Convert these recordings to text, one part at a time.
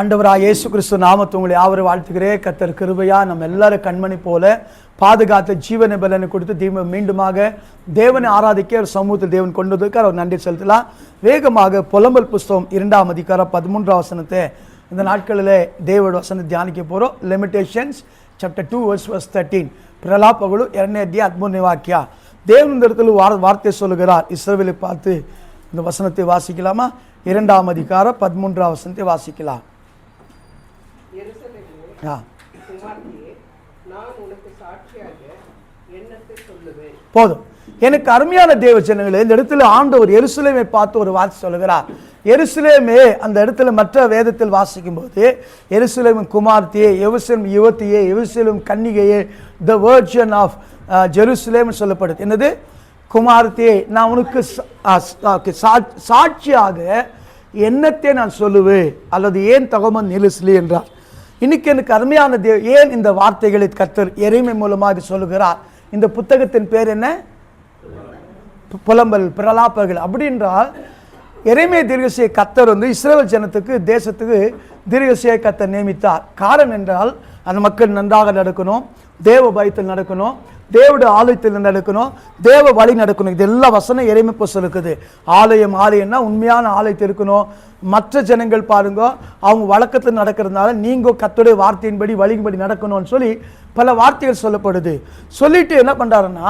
ஆண்டவராக இயேசு கிறிஸ்து நாமத்தை உங்களை யாவரும் வாழ்த்துக்கிறேன். கர்த்தர் கிருபையா நம்ம எல்லாரும் கண்மணி போல பாதுகாத்த ஜீவனை பலனை கொடுத்து மீண்டுமாக தேவனை ஆராதிக்க ஒரு சமூகத்தில் தேவன் கொண்டு வந்திருக்கார். அவர் நன்றி செலுத்தலாம். வேகமாக புலம்பல் புஸ்தகம் 2ஆம் அதிகாரம் 13ஆம் வசனத்தை இந்த நாட்களில் தேவோட வசனத்தை தியானிக்க போகிறோம். லிமிட்டேஷன்ஸ் சாப்டர் 2 verse 13 பிரலாபಗಳು 2:13 வாக்கியா. தேவன் இந்த இடத்துல வார்த்தை சொல்லுகிறார். இஸ்ரவேலை பார்த்து இந்த வசனத்தை வாசிக்கலாமா? 2ஆம் அதிகாரம் 13ஆம் வசனத்தை வாசிக்கலாம். போதும். எனக்கு அருமையான தேவ ஜனங்களே, இந்த இடத்துல ஆண்டவர் எருசலேமை பார்த்து ஒரு வார்த்தை சொல்லுகிறார். எருசலேமே அந்த இடத்துல மற்ற வேதத்தில் வாசிக்கும் போது எருசலேமின் குமார்த்தியே, எருசலேம் யுவத்தியே, எருசலேம் கன்னிகையே, த வெர்ஜன் ஆஃப் ஜெருசலேம் சொல்லப்படுது. என்னது? குமார்த்தியே, நான் உனக்கு சாட்சியாக என்னத்தை நான் சொல்லுவேன் அல்லது ஏன் தகவல் நிலுசலி என்றார். இன்னைக்கு எனக்கு அருமையான ஏன் இந்த வார்த்தைகளை கர்த்தர் எரேமியா மூலமாக சொல்லுகிறார். இந்த புத்தகத்தின் பேர் என்ன? புலம்பல் பிரலாபங்கள். அப்படின்றால் எரேமியா தீர்க்கதரிசியை கர்த்தர் இஸ்ரவேல் ஜனத்துக்கு தேசத்துக்கு தீர்க்கதரிசியை கர்த்தர் நியமித்தார். காரணம் என்றால் அந்த மக்கள் நன்றாக நடக்கணும், தேவ பயத்தில் நடக்கணும், தேவடைய ஆலயத்தில் நடக்கணும், தேவ வழி நடக்கணும். இது எல்லா வசனம் எரேமியா புஸ்தகம் இருக்குது. ஆலயம்னா உண்மையான ஆலயத்தில் இருக்கணும். மற்ற ஜனங்கள் பாருங்க, அவங்க வழக்கத்தில் நடக்கிறதுனால நீங்கள் கர்த்தருடைய வார்த்தையின்படி வழிபடி நடக்கணும்னு சொல்லி பல வார்த்தைகள் சொல்லப்படுது. சொல்லிட்டு என்ன பண்றாருன்னா,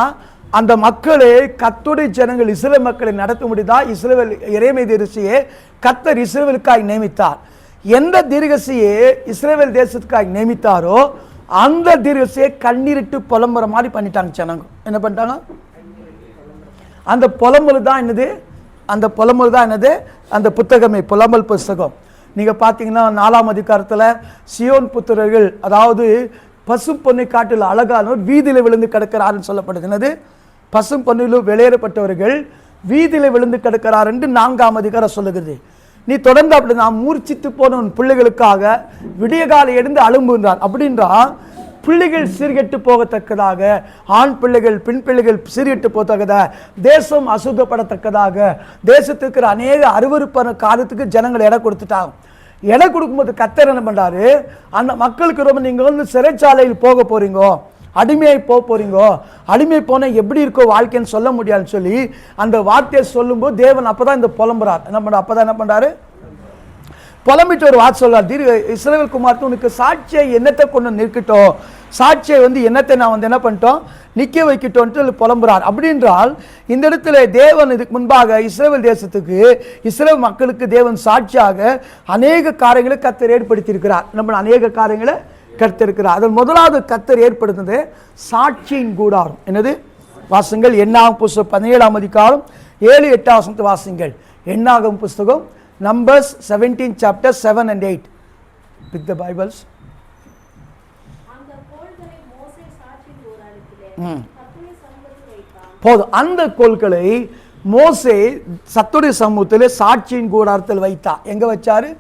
அந்த மக்களை கர்த்தருடைய ஜனங்கள் இஸ்ரவேல் மக்களை நடத்த முடியுதா? இஸ்ரவேல் எரேமியா தீர்க்கதரிசியை கர்த்தர் இஸ்ரவேலுக்காய் நியமித்தார். எந்த தீர்க்கதரிசியை இஸ்ரவேல் தேசத்துக்காய் நியமித்தாரோ அந்த தீர்க்கதரிசியை கண்ணீரிட்டு புலம்புற மாதிரி பண்ணிட்டாங்க ஜனங்க. என்ன பண்ணிட்டாங்க? அந்த புலம்பல் தான் என்னது? அந்த புலம்பல் தான் என்னது? அந்த புத்தகமே புலம்பல் புஸ்தகம். நீங்கள் பார்த்தீங்கன்னா 4ஆம் அதிகாரத்தில் சியோன் புத்திரர்கள், அதாவது பசும் பொன்னை காட்டில் அழகானவர் வீதியில் விழுந்து கிடக்கிறாருன்னு சொல்லப்படுது. என்னது? பசும் பொன்னிலும் வெளியேறப்பட்டவர்கள் வீதியில் விழுந்து கிடக்கிறார் என்று 4ஆம் அதிகாரம் சொல்லுகிறது. நீ தொடர்ந்து அப்படி நான் மூர்ச்சித்து போன உன் பிள்ளைகளுக்காக விடிய காலை எழுந்து அழும்புன்றார். அப்படின்றா பிள்ளைகள் சீர்கெட்டு போகத்தக்கதாக, ஆண் பிள்ளைகள் பெண் பிள்ளைகள் சீர்கெட்டு போகத்தக்கதாக, தேசம் அசுத்தப்படத்தக்கதாக, தேசத்துக்கு அநேக அருவருப்பான காரியத்துக்கு ஜனங்கள் இடம் கொடுத்துட்டாங்க. இடம் கொடுக்கும்போது கர்த்தர் என்ன பண்றாரு? அந்த மக்களுக்கு ரொம்ப நீங்கள் சிறைச்சாலையில் போக போறீங்க, அடிமையை போறீங்க, அடிமை போன எப்படி இருக்கோ வாழ்க்கைன்னு சொல்ல முடியாதுன்னு சொல்லி அந்த வார்த்தையை சொல்லும்போது தேவன் அப்பதான் இந்த புலம்புறார். என்ன பண்றாரு? அப்பதான் என்ன பண்றாரு? புலம்பிட்டு ஒரு வார்த்தை சொல்றார். இஸ்ரவேல் குமார்த்து உனக்கு சாட்சியை என்னத்தை கொண்டு நிற்கட்டும், சாட்சியை என்னத்தை நான் என்ன பண்ணிட்டோம் நிற்க வைக்கட்டும் புலம்புறார். அப்படின்றால் இந்த இடத்துல தேவன் இதுக்கு முன்பாக இஸ்ரவேல் தேசத்துக்கு, இஸ்ரவேல் மக்களுக்கு தேவன் சாட்சியாக அநேக காரியங்களை கர்த்தர் ஏற்படுத்தியிருக்கிறார். நம்ம அநேக காரியங்களை கர்த்தர். அதில் முதலாவது கர்த்தர் ஏற்படுத்தினது சாட்சியின் கூடாரம். என்னது? வாசுங்கள். எண்ணாகம் புஸ்தகம் 17ஆம் அதிகாரம் 7-8 வசனத்தை வாசுங்கள். எண்ணாகம் புஸ்தகம் Numbers 17 chapter 7 and 8. Pick the Bibles. போதும். அந்த கோல்களை மோசே சத்துடைய சமூகத்தில் சாட்சியின் கூடாரத்தில் வைத்தார். எங்க வச்சாரு?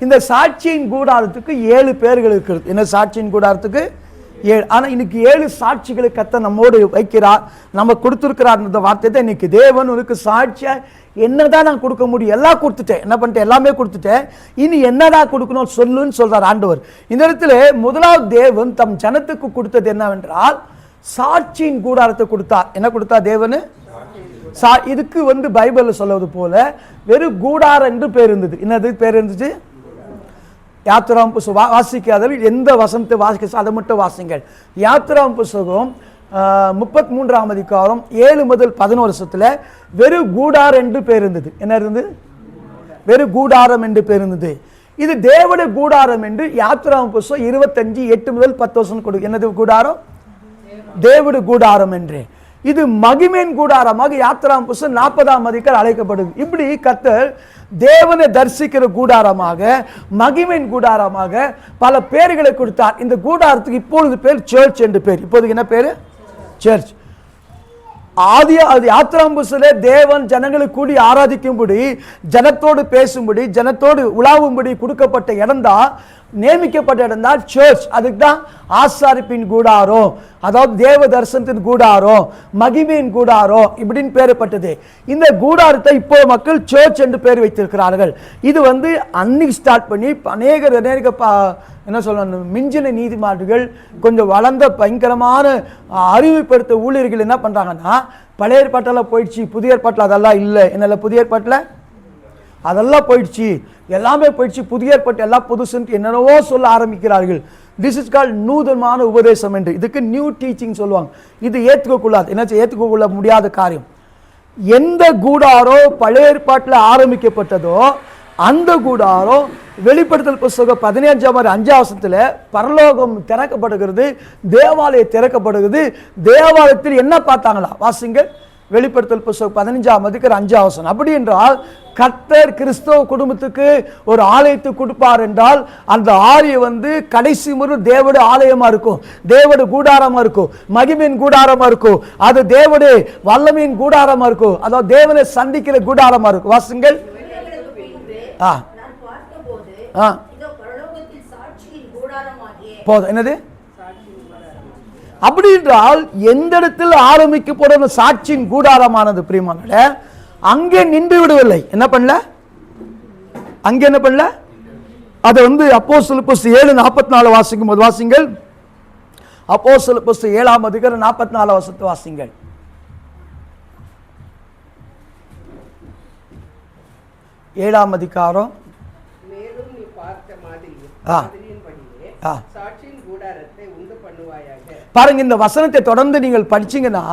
இந்த சாட்சியின் கூடாரத்துக்கு 7 பேர்கள் இருக்கிறது. என்ன? சாட்சியின் கூடாரத்துக்கு 7. ஆனால் இன்னைக்கு 7 சாட்சிகளை கர்த்தர் நம்மோடு வைக்கிறார், நம்ம கொடுத்துருக்கிறார். இந்த வார்த்தை தான் இன்னைக்கு தேவன் உனக்கு சாட்சியா என்னதான் நான் கொடுக்க முடியும், எல்லாம் கொடுத்துட்டேன், என்ன பண்ணிட்டேன், எல்லாமே கொடுத்துட்டேன், இனி என்னதான் கொடுக்கணும் சொல்லுன்னு சொல்றார் ஆண்டவர். இந்த இடத்துல முதலாவது தேவன் தம் ஜனத்துக்கு கொடுத்தது என்னவென்றால் சாட்சியின் கூடாரத்தை கொடுத்தார். என்ன கொடுத்தார் தேவனு? இதுக்கு பைபிள்ல சொல்வது போல வெறும் கூடாரம் என்று பேர் இருந்தது. என்னது பேர் இருந்துச்சு? யாத்திராம் புஸ்தகம் வாசிக்காதவர்கள் எந்த வசனத்தை வாசிக்க அதை மட்டும் வாசிங்கள். யாத்திராம் புஸ்தகம் 33ஆம் அதிகாரம் 7 முதல் 11 வருஷத்துல வெறும் கூடாரம் என்று பேர் இருந்தது. என்ன இருந்தது? வெறும் கூடாரம் என்று பேர் இருந்தது. இது தேவனுடைய கூடாரம் என்று யாத்திராம் புஸ்தகம் 25:8 முதல் 10 வருஷம் கொடு. என்னது கூடாரம்? தேவனுடைய கூடாரம் என்று. இது மகிமையின் கூடாரமாக யாத்திராம் புஸ்தகம் 40ஆம் அதிகாரம் அழைக்கப்படுது. இப்படி கர்த்தர் தேவனை தரிசிக்கிற கூடாரமாக, மகிமையின் கூடாரமாக பல பேர்களை கொடுத்தார். இந்த கூடாரத்துக்கு இப்பொழுது பேர் சர்ச் என்று பேர். இப்போது என்ன பேரு? சர்ச். யாத்திராம் புஸ்தகத்திலே தேவன் ஜனங்களை கூடி ஆராதிக்கும்படி, ஜனத்தோடு பேசும்படி, ஜனத்தோடு உலாவும்படி கொடுக்கப்பட்ட இடம் தான், நியமிக்கப்பட்ட இடம் தான் சர்ச். அதுக்கு தான் ஆசாரிப்பின் கூடாரம். அதாவது தேவ தரிசனத்தின் கூடாரம், மகிமையின் கூடாரம் இப்படின்னு பேரப்பட்டது. இந்த கூடாரத்தை இப்போ மக்கள் சர்ச் என்று பேர் வைத்திருக்கிறார்கள். இது அன்னைக்கு ஸ்டார்ட் பண்ணி அநேக என்ன சொல்லணும், மிஞ்சின நீதிமான்கள், கொஞ்சம் வளர்ந்த பயங்கரமான அறிவுப்படுத்த ஊழியர்கள் என்ன பண்றாங்கன்னா, பழைய ஏற்பாட்டில் போயிடுச்சு, புதிய ஏற்பாட்டில் அதெல்லாம் இல்லை. என்னல்ல புதிய ஏற்பாட்டில் அதெல்லாம் போயிடுச்சு, எல்லாமே போயிடுச்சு, புதிய ஏற்பாட்டு எல்லாம் புதுசுன்னு என்னென்னவோ சொல்ல ஆரம்பிக்கிறார்கள். திஸ் இஸ் கால்ட் நூதனமான உபதேசம் என்று. இதுக்கு நியூ டீச்சிங் சொல்லுவாங்க. இது ஏற்றுக்கொள்ளாது, என்னாச்சு ஏற்றுக்கொள்ள முடியாத காரியம். எந்த கூடாரோ பழைய ஏற்பாட்டில் ஆரம்பிக்கப்பட்டதோ அந்த கூடாரம் வெளிப்படுத்தல் புத்தகம் 15:5 பரலோகம் திறக்கப்படுகிறது, தேவாலயம் திறக்கப்படுகிறது. தேவாலயத்தில் என்ன பார்த்தாங்களா? வாசிங்க வெளிப்படுத்தல் புத்தகம் 15:5. அப்படி என்றால் கர்த்தர் கிறிஸ்தவ குடும்பத்துக்கு ஒரு ஆலயத்தை கொடுப்பார் என்றால் அந்த ஆலயம் கடைசி முறை தேவனுடைய ஆலயமா இருக்கும், தேவனுடைய கூடாரமா இருக்கும், மகிமையின் கூடாரமா இருக்கும், அது தேவனுடைய வல்லமையின் கூடாரமா இருக்கும், அதாவது தேவனை சந்திக்கிற கூடாரமா இருக்கும். வாசிங்கள். போதும். என்னது? அப்படி என்றால் எந்த இடத்தில் ஆரம்பிக்கப்படும் சாட்சியின் கூடாரமானது பிரியமானவர்களே, அங்கே நின்று விடவில்லை. என்ன பண்ணல? அங்கே என்ன பண்ணல? அதை அப்போஸ்தலர் புஸ்தகம் 7:44 வாசிக்கும் போது வாசிங்கள். அப்போஸ்தலர் புஸ்தகம் 7:44 வாசிங்கள். ஏழாம் அதிகாரம். மேலும் நீ பார்த்த மாதிரியின்படியே சாட்சியின் கூடாரத்தை உண்டு பண்ணுவாயாக. பாருங்க, இந்த வசனத்தை தொடர்ந்து நீங்கள் படிச்சீங்கன்னா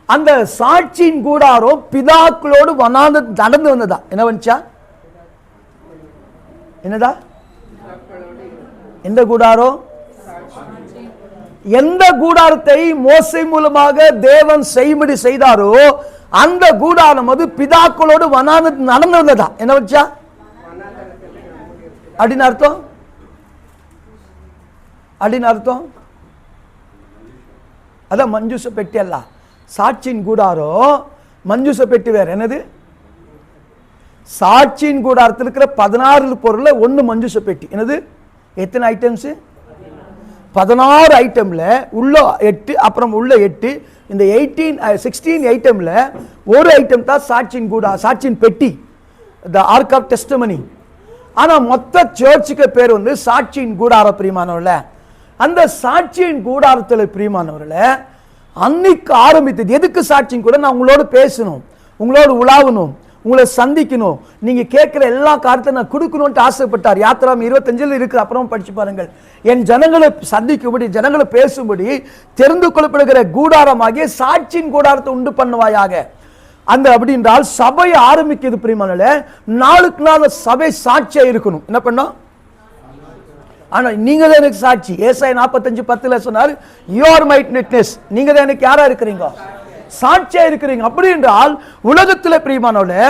அந்த சாட்சியின் கூடாரம் பிதாக்களோடு நடந்து வந்ததா? என்ன வந்துச்சா? என்னதா? எந்த கூடாரம்? எந்த கூடாரத்தை மோசே மூலமாக தேவன் செய்யும்படி செய்தாரோ அந்த கூடாரம் பிதாக்களோடு நடந்து வந்ததா? என்ன வச்சா அப்படின்னு அர்த்தம்? அப்படின்னு அர்த்தம் அதான் மஞ்சுச பெட்டி அல்ல, சாட்சியின் கூடாரம். மஞ்சுச பெட்டி வேற. என்னது? சாட்சியின் கூடாரத்தில் இருக்கிற 16 பொருள்ல ஒன்னு மஞ்சுச பெட்டி. என்னது? எத்தனை ஐட்டம்ஸ்? 16 ஐட்டம்ல உள்ள 8, அப்புறம் உள்ள 8, இந்த 16 ஐட்டம்ல ஒரு ஐட்டம் தான் சாட்சியின் சாட்சியின் பெட்டி, த ஆர்க் ஆஃப் டெஸ்டிமனி. ஆனா மொத்த சர்ச்சுக்கு பேர் சாட்சியின் கூடார பிரியமானவர்கள. அந்த சாட்சியின் கூடாரத்தில் பிரியமானவர்கள அன்னைக்கு ஆரம்பித்தது. எதுக்கு சாட்சியின் கூட? நான் உங்களோட பேசணும், உங்களோட உலாவணும், உங்களை சந்திக்கணும், நீங்க கேட்கிற எல்லா காரியத்தையும் நான் கொடுக்கணும்னு ஆசைப்பட்டார். யாத்திராம் 25 இருக்கு, அப்புறம் படிச்சு பாருங்கள். என் ஜனங்களை சந்திக்கும்படி, ஜனங்களை பேசும்படி தெரிந்து கொள்ளப்படுகிற கூடாரமாகிய சாட்சியின் கூடாரத்தை உண்டு பண்ணுவாயாக. அந்த அப்படி என்றால் சபையை ஆரம்பிக்கிறது பிரியமானவர்களே, நாளுக்கு நாள் சபை சாட்சியா இருக்கணும். என்ன பண்ணோம்? ஆனா நீங்க தான் எனக்கு சாட்சி. ஏசாயா 45:10 சொன்னார், யூ ஆர் மை விட்னஸ். நீங்க தான் எனக்கு யாரா இருக்கிறீங்க? சாட்சியா இருக்கிறீங்க. அப்படி என்றால் உலகத்தில் பிரியமானவர்களே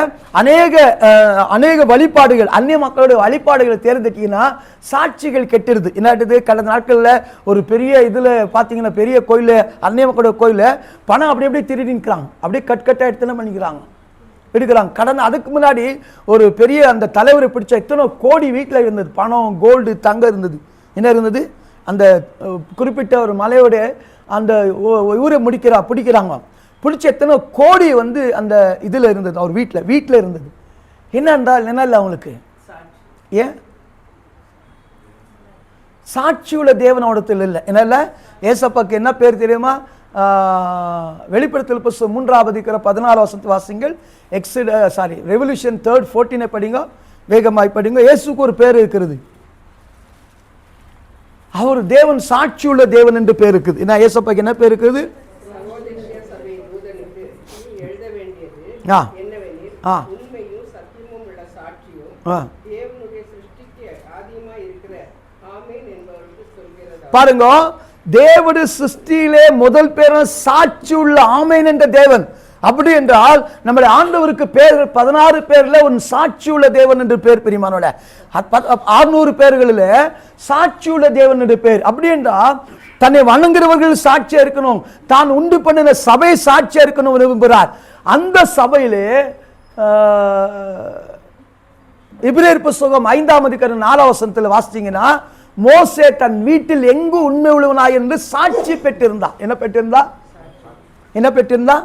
அநேக வழிபாடுகள், அந்நிய மக்களுடைய வழிபாடுகளை தேர்ந்தெடுத்தீங்கன்னா சாட்சிகள் கெட்டுருது. என்னது? கடந்த நாட்களில் ஒரு பெரிய இதுல பாத்தீங்கன்னா, பெரிய கோயில், அந்நிய மக்களுடைய கோயில பணம் அப்படி அப்படியே திருடி நிற்கிறாங்க, அப்படியே கட்டா எடுத்து பண்ணிக்கிறாங்க, எடுக்கிறாங்க. கடந்த அதுக்கு முன்னாடி ஒரு பெரிய அந்த தலைவரை பிடிச்ச எத்தனை கோடி வீட்டில் இருந்தது, பணம், கோல்டு, தங்கம் இருந்தது. என்ன இருந்தது? அந்த குறிப்பிட்ட ஒரு மலையோட அந்த ஊரை பிடிக்கிறாங்க. பிடிச்ச எத்தனை கோடி அந்த இதுல இருந்தது, அவர் வீட்டில் இருந்தது. என்ன என்றால் என்ன இல்லை அவங்களுக்கு? ஏன்? சாட்சியுள்ள தேவனோடத்தில் இல்லை. என்ன இல்லை? ஏசப்பாக்கு என்ன பேர் தெரியுமா? வெளிப்படுத்தல் புத்தகம் 3:14 வாசிங்கள். ரெவல்யூஷன் 3:14 படிங்க, வேகமாய் படிங்க. இயேசுக்கு ஒரு பேர் இருக்கிறது, அவர் தேவன், சாட்சியுள்ள தேவன் என்று பேர் இருக்குது. என்ன ஏசப்பாக்கு என்ன பேர் இருக்குது? பாருங்க, தேவனுடைய சிருஷ்டியிலே முதல் பேர் சாட்சி உள்ள ஆமேன் என்ற தேவன். அப்படி என்றால் நம்முடைய ஆண்டவருக்கு பேர் 16 பேர்ல ஒரு சாட்சி உள்ள தேவன் என்று பேர் பிரியமானவர்களே. 600 பேர்களில் சாட்சி உள்ள தேவன் என்று பேர். அப்படி என்றால் தன்னை வணங்குறவர்கள் சாட்சியா இருக்கணும், தான் உண்டு பண்ணின சபை சாட்சியா இருக்கணும் விரும்புகிறார். அந்த சபையிலே எபிரேயர் புத்தகம் 5:4 வாசிச்சீங்கன்னா மோசே தன் வீட்டில் எங்கு உண்மை உள்ளவனாய் என்று சாட்சி பெற்றிருந்தான். என்ன பெற்றிருந்தா? என்ன பெற்றிருந்தா?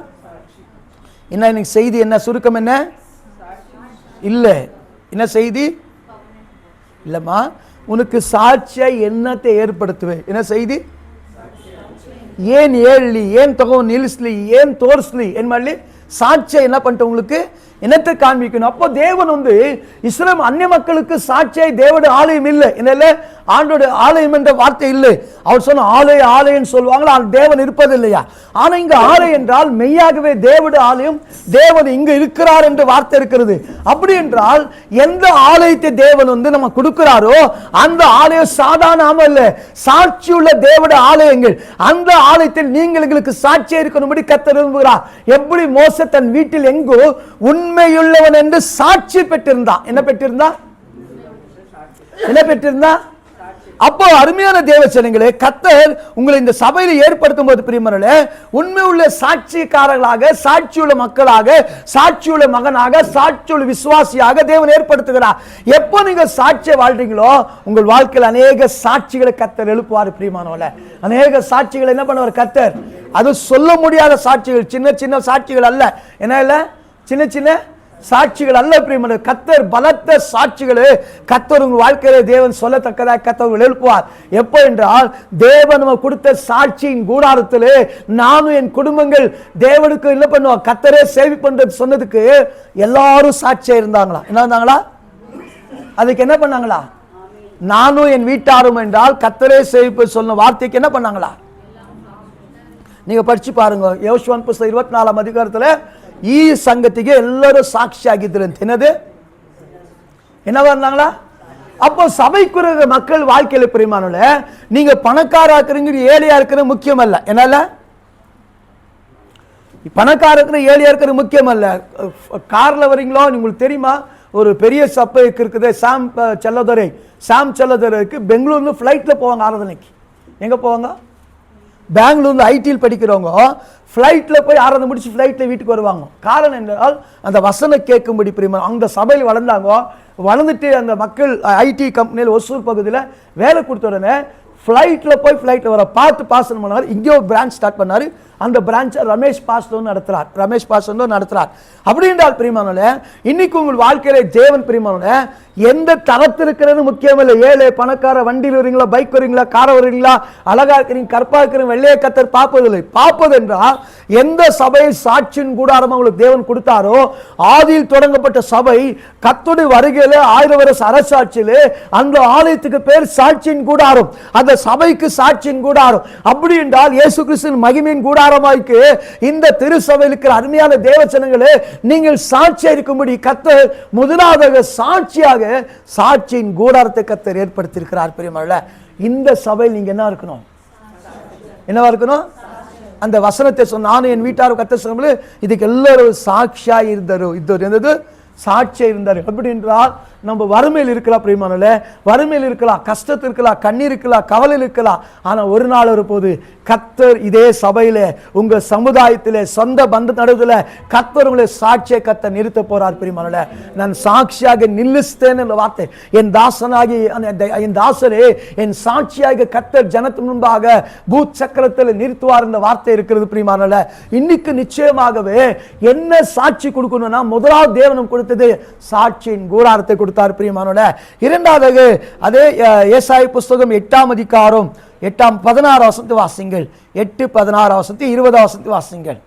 என்ன இன்னைக்கு செய்தி? என்ன சுருக்கம்? என்ன இல்ல, என்ன செய்தி இல்லம்மா, உனக்கு சாட்சியை என்னத்தை ஏற்படுத்துவே? என்ன செய்தி? ஏன் ஏழி, ஏன் தொகை நில்ஸ்லி, ஏன் தோர்ஸ்லி என் மாதிரி சாட்சியை என்ன பண்ணிட்டு உங்களுக்கு என்னத்தை காண்பிக்கணும்? அப்போ தேவன் இஸ்ரேல் அந்நிய மக்களுக்கு சாட்சியை தேவனுடைய ஆலயம் இல்லை, என்ன ஆண்டோட ஆலயம் என்ற வார்த்தை இல்லை. அவர் சொன்ன ஆலய ஆலயம் சொல்லுவாங்களா, தேவன் இருப்பது இல்லையா? ஆனா இங்க ஆலயம் என்றால் மெய்யாகவே தேவனுடைய ஆலயம், தேவன் இங்க இருக்கிறார் என்று வார்த்தை இருக்கிறது. அப்படி என்றால் எந்த ஆலயத்தை தேவன் நம்ம கொடுக்கிறாரோ அந்த ஆலயம் சாதாரண இல்ல, சாட்சியுள்ள தேவனுடைய ஆலயங்கள். அந்த ஆலயத்தில் நீங்கள் எங்களுக்கு சாட்சியா இருக்கணும்படி கர்த்தர் விரும்புகிறார். எப்படி மோசே தன் வீட்டில் எங்கோ உண்மையுள்ளவன் என்று சாட்சி பெற்றிருந்தான். என்ன பெற்றிருந்தா? என்ன பெற்றிருந்தா? அப்போ அருமையான தேவச்சனங்களே, கர்த்தர் உங்களை இந்த சபையில ஏற்படுத்தும் போது பிரியமானவர்களே, உண்மை உள்ள சாட்சிக்காரர்களாக, சாட்சியுள்ள மக்களாக, சாட்சியுள்ள மகனாக, சாட்சியுள்ள விசுவாசியாக தேவன் ஏற்படுத்துகிறார். எப்போ நீங்க சாட்சியை வாழ்றீங்களோ உங்கள் வாழ்க்கையில் அநேக சாட்சிகளை கர்த்தர் எழுப்புவார். பிரியமானவர்களே, அநேக சாட்சிகளை என்ன பண்ணுவார் கர்த்தர்? அது சொல்ல முடியாத சாட்சிகள், சின்ன சின்ன சாட்சிகள் அல்ல. என்ன இல்ல, சின்ன சின்ன சாட்சிகள் அல்ல பிரியமான கர்த்தர், பலத்த சாட்சிகள் கர்த்தர் உங்கள் வாழ்க்கையிலே தேவன் சொல்லத்தக்கதாக கர்த்தர் எழுப்புவார். எப்போ என்றால் தேவன் நம்ம கொடுத்த சாட்சியின் கூடாரத்திலே நானும் என் குடும்பங்கள் தேவனுக்கு என்ன பண்ணுவோம், கர்த்தரே சேவை பண்றது சொன்னதுக்கு எல்லாரும் சாட்சியா இருந்தாங்களா? என்ன இருந்தாங்களா? அதுக்கு என்ன பண்ணாங்களா? நானும் என் வீட்டாரும் என்றால் கர்த்தரே சேவிப்பு சொன்ன வார்த்தைக்கு என்ன பண்ணாங்களா? நீங்க படிச்சு பாருங்க, யோசுவா புஸ்தகம் 24ஆம் அதிகாரத்துல ಈ ಸಂಗತಿಗೆ ಎಲ್ಲರೂ ಸಾಕ್ಷಿ ಆಗಿದ್ರಂತೆ. என்னது? என்னவா இருந்தாங்களா? அப்போ சபைக்குரிய மக்கள் வாழ்க்கையில பிரியமானவர்களே, நீங்க பணக்காரா இருக்கிறீங்க ஏழையா இருக்கிறது முக்கியம் அல்ல. என்னல்ல, பணக்கார இருக்கிற ஏழையா இருக்கிறது முக்கியம் அல்ல. கார்ல வரீங்களோ, உங்களுக்கு தெரியுமா ஒரு பெரிய சபை இருக்குது, சாம் செல்லதுரைக்கு பெங்களூர்ல ஃபிளைட்ல போவாங்க ஆராதனைக்கு. எங்க போவாங்க? பெங்களூர்ல ஐடியில் படிக்கிறவங்க ஃப்ளைட்டில் போய் ஆராதனை முடிச்சு ஃப்ளைட்டில் வீட்டுக்கு வருவாங்க. காரணம் என்றால் அந்த வசனம் கேட்கும்படி பிரியமா அந்த சபையில் வளர்ந்தாங்க. வளர்ந்துட்டு அந்த மக்கள் ஐடி கம்பெனியில் ஒசூர் பகுதியில் வேலை கொடுத்த உடனே ஃப்ளைட்டில் போய் ஃப்ளைட்டில் வர பார்த்து பாசனம் பண்ணார். இங்கே ஒரு பிரான்ச் ஸ்டார்ட் பண்ணார். அந்த பிரான்ச்சை ரமேஷ் பாஸ்டர் நடத்துறார். அப்படி என்றால் பிரியமானவர்களே, இன்னைக்கு உங்கள் வாழ்க்கையில தேவன் பிரியமானவர்களே, எந்த தரத்தில் இருக்கிறது முக்கியம் இல்லை. ஏழை பணக்கார, வண்டியில் வரீங்களா, பைக் வரீங்களா, கார வரீங்களா, அழகா இருக்கிறீங்க, கற்பா இருக்கிறீங்க, வெள்ளைய கத்தர் பார்ப்பதில்லை. பார்ப்பது என்றால் எந்த சபையை சாட்சியின் கூடாரம் உங்களுக்கு தேவன் கொடுத்தாரோ, ஆதியில் தொடங்கப்பட்ட சபை கர்த்தருடைய வருகையில 1000 வருஷ அரசாட்சியிலே அந்த ஆலயத்துக்கு பேர் சாட்சியின் கூடாரம். அந்த சபைக்கு சாட்சியின் கூடாரம். அப்படி என்றால் இயேசு கிறிஸ்துவின் மகிமையின் கூடாரம் இந்த திருச்சபையில் இருக்கிற அருமையான தேவச்சனங்களே, நீங்கள் சாட்சியா இருக்கும்படி கர்த்தர் முதலாவது சாட்சியின் கூடாரத்தை கர்த்தர் ஏற்படுத்தி இருக்கிறார். பெரியமாளே, இந்த சபையில் நீங்க என்ன இருக்கணும்? என்னவா இருக்கணும்? அந்த வசனத்தை சொன்ன நானும் என் வீட்டார் கர்த்தர் சொன்னது இதுக்கு எல்லாரும் சாட்சியா இருந்தாரு. இது என்னது? சாட்சியா இருந்தாரு. அப்படி என்றால் நம்ம வறுமையில் இருக்கலாம் பிரியமானவர்களே, வறுமையில் இருக்கலாம், கஷ்டத்தில் இருக்கலாம், கண்ணீர் இருக்கலாம், கவலையில் இருக்கலாம். ஆனா ஒரு நாள் வரும்போது கர்த்தர் இதே சபையில உங்க சமுதாயத்திலே சொந்த பந்த நடுவில் கர்த்தர் உங்களை சாட்சியை கர்த்தர் நிறுத்த போறார். பிரியமானவர்களே, நான் சாட்சியாக நில்லுஸ்தேன் என்ற வார்த்தை, என் தாசனாகி என் தாசரே என் சாட்சியாக கர்த்தர் ஜனத்தின் முன்பாக பூத் சக்கரத்தில் நிறுத்துவார் என்ற வார்த்தை இருக்கிறது. பிரியமானவர்களே, இன்னைக்கு நிச்சயமாகவே என்ன சாட்சி கொடுக்கணும்னா முதலாவது தேவனும் கொடுத்தது சாட்சியின் கூடாரத்தை கொடுத்தார். பிரியமானவர்களே, இரண்டாவது அதே ஏசாயா புஸ்தகம் 8ஆம் அதிகாரம் 8-16 வசனத்தை வாசிங்கள். 8-16 வசனத்தை 20 வசனத்தை வாசிங்கள்.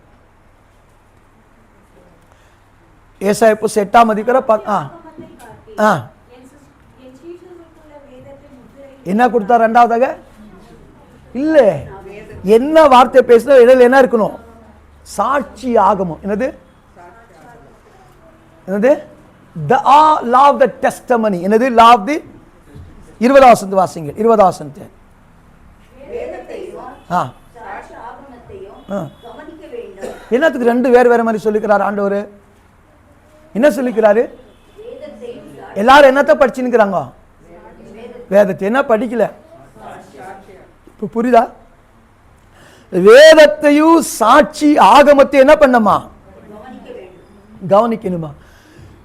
ஏசாயா புஸ்தகம் 8ஆம் அதிகாரம் என்ன கொடுத்தார்? இரண்டாவதாக இல்ல, என்ன வார்த்தை பேசுனா இடையில என்ன இருக்கணும்? சாட்சி ஆகமம். என்னது? என்னது? The law of the testimony. என்னது? law of the 20 வசனத்தை வாசிங்க. 20 வசனத்தை என்னத்துக்கு ரெண்டு வேற மாதிரி சொல்லிக்கிறார் ஆண்டவர்? என்ன சொல்லிக்கிறாரு? எல்லாரும் என்னத்தை படிச்சுன்னுக்கிறாங்க? வேதத்தை. என்ன படிக்கல? இப்ப புரியுதா? வேதத்தையும் சாட்சி ஆகமத்தை என்ன பண்ணமா? கவனிக்கணுமா?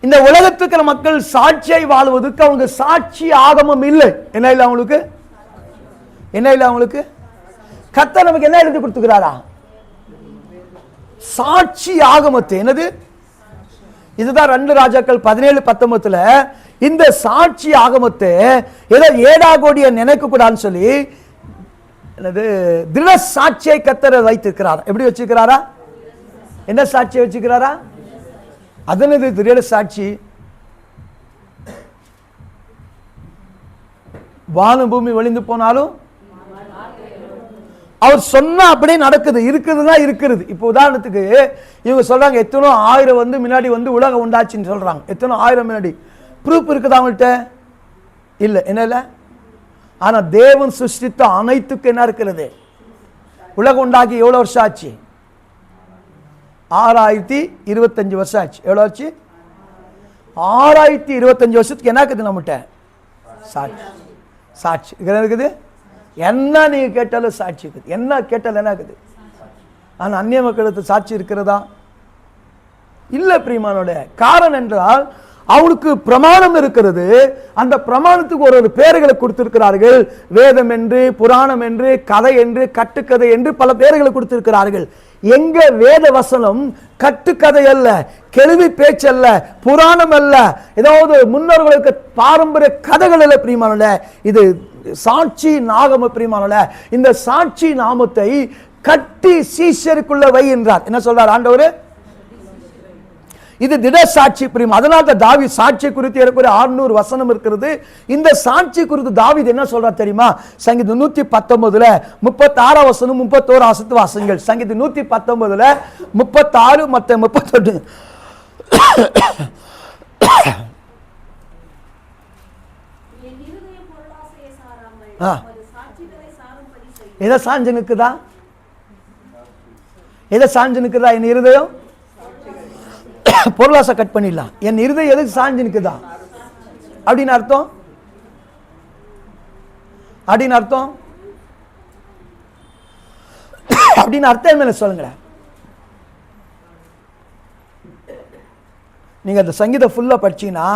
இந்த உலகத்துக்கு மக்கள் சாட்சியை வாழ்வதற்கு அவங்க சாட்சி ஆகமம் இல்லை. என்ன இல்லை அவங்களுக்கு? என்ன இல்லை அவங்களுக்கு? கர்த்தர் நமக்கு என்ன எழுதி கொடுத்துக்கிறாரா? சாட்சி ஆகமத்தை. என்னது? இதுதான் 2 ராஜாக்கள் 17:19 இந்த சாட்சி ஆகமத்தை ஏதோ ஏடாகோடிய நினைக்க கூடாதுன்னு சொல்லி என்னது திட சாட்சியை கர்த்தர் வைத்திருக்கிறார். எப்படி வச்சிருக்கிறாரா? என்ன சாட்சியை வச்சுக்கிறாரா? அதனது திட சாட்சி. வானம் பூமி ஒளிந்து போனாலும் அவர் சொன்னா அப்படியே நடக்குது. இருக்குதுன்னா இருக்கிறது. இப்போ உதாரணத்துக்கு இவங்க சொல்றாங்க எத்தனோ 1000 வந்து முன்னாடி வந்து உலகம் உண்டாச்சுன்னு சொல்றாங்க. எத்தனோ 1000 முன்னாடி ப்ரூஃப் இருக்குது அவங்கள்ட்ட? இல்லை. என்ன இல்லை? ஆனா தேவன் சிருஷ்டித்த அனைத்துக்கு என்ன இருக்கிறது? உலகம் உண்டாக்கி எவ்வளவு வருஷம் ஆச்சு? 6025 வருஷம் ஆச்சு. எவ்வளவு ஆச்சு? 6025 வருஷத்துக்கு என்ன இருக்குது நம்மகிட்ட? சாட்சி. சாட்சி இருக்குது. என்ன நீங்க கேட்டாலும் சாட்சி இருக்குது. என்ன கேட்டாலும் என்ன இருக்குது? ஆனா அந்நிய மக்களுக்கு சாட்சி இருக்கிறதா? இல்ல பிரியமானோட. காரணம் என்றால் அவனுக்கு பிரமாணம் இருக்கிறது. அந்த பிரமாணத்துக்கு ஒரு பெயர்களை கொடுத்திருக்கிறார்கள். வேதம் என்று, புராணம் என்று, கதை என்று, கட்டுக்கதை என்று பல பெயர்களை கொடுத்திருக்கிறார்கள். எங்க வேத வசனம் கட்டுக்கதை அல்ல, கேள்வி பேச்சு அல்ல, புராணம் அல்ல, ஏதாவது முன்னோர்களுக்கு பாரம்பரிய கதைகள் அல்ல பிரியமானோட. இது சாட்சி நாகம பிரியமானோட. இந்த சாட்சி நாமத்தை கட்டி சீஷருக்குள்ள வை என்றார். என்ன சொல்றார் ஆண்டவர்? இது திட சாட்சி பிரியம். அதனால தாவீது சாட்சி குறித்து ஏறக்குறைய 600 வசனம் இருக்கிறது. இந்த சாட்சி குறித்து தாவீது என்ன சொல்றார் தெரியுமா? சங்கீதம் 119 36 வசனம் 31 வசனத்து வாசங்கள். சங்கீதம் 119 36 மத்த 31. எதை சாஞ்சு நிற்குதா? எதை சாஞ்சு நிற்குதா? என் இருதயம் பொருளாசை கட் பண்ணிடலாம். என் இருதயம் எதுக்கு சாஞ்சு நிற்குதா அப்படின்னு அர்த்தம்? அப்படின்னு அர்த்தம் அப்படின்னு அர்த்தம் என்ன சொல்லுங்களேன். நீங்க அந்த சங்கீதம் ஃபுல்லா படிச்சீங்கன்னா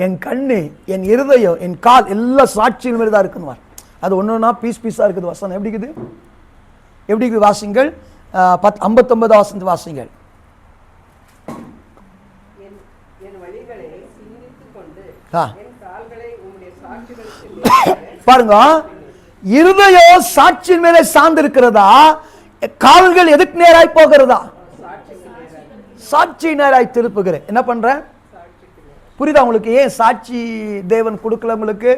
என் கண்ணு, என் இருதயம், என் கால் எல்லாம் சாட்சியின் மாதிரி தான் இருக்குன்னு. அது ஒன்னொன்னா பீஸ் பீஸா இருக்குது வசனம். எப்படி இருக்குது? எப்படி இருக்குது? வாசிங்கள் 59 வசனத்து வாசிங்கள். பாருங்க, இருதயம் சாட்சியின் மேலே சார்ந்து இருக்கிறதா? கால்கள் எதுக்கு நேராய் போகிறதா? சாட்சி நேராய் திருப்புகிற. என்ன பண்ற? புரியுதா உங்களுக்கு? ஏன் சாட்சி தேவன் கொடுக்கல உங்களுக்கு?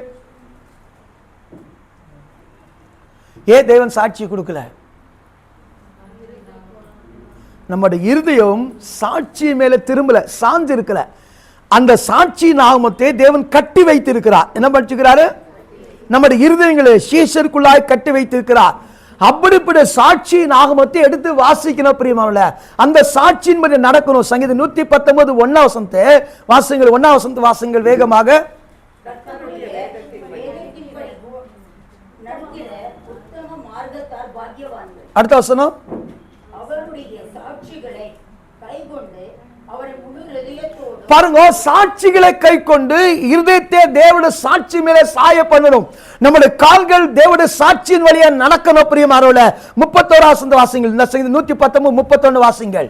ஏன் தேவன் சாட்சி கொடுக்கல? நம்முடைய இருதயம் சாட்சி மேல திரும்பல, சார்ந்து இருக்கல. அந்த சாட்சி நாமத்தை தேவன் கட்டி வைத்திருக்கிறார். என்ன படிச்சுக்கிறாரு? நம்முடைய இருதயங்களை சீஷருக்குள்ளாய் கட்டி வைத்திருக்கிறார். அப்படிப்பட்ட சாட்சி நாகமத்தை எடுத்து வாசிக்கணும் பிரியமானவர்களே. அந்த சாட்சியின் படி நடக்கணும். சங்கீதம் 119 1 வசனத்தை வாசிங்கள். 1 வசனத்தை வாசிங்கள் வேகமாக. அடுத்த வசனம். பாருங்க, சாட்சிகளை கை கொண்டு இருதயத்தை தேவனுடைய சாட்சி மேலே சாய பண்ணணும். நம்முடைய கால்கள் தேவனுடைய சாட்சியின் வழியா நடக்கணும் பிரியமானவர்களே. 31 வசனம் வாசிங்கள். இந்த சங்கீதம் 119 31 வாசிங்கள்.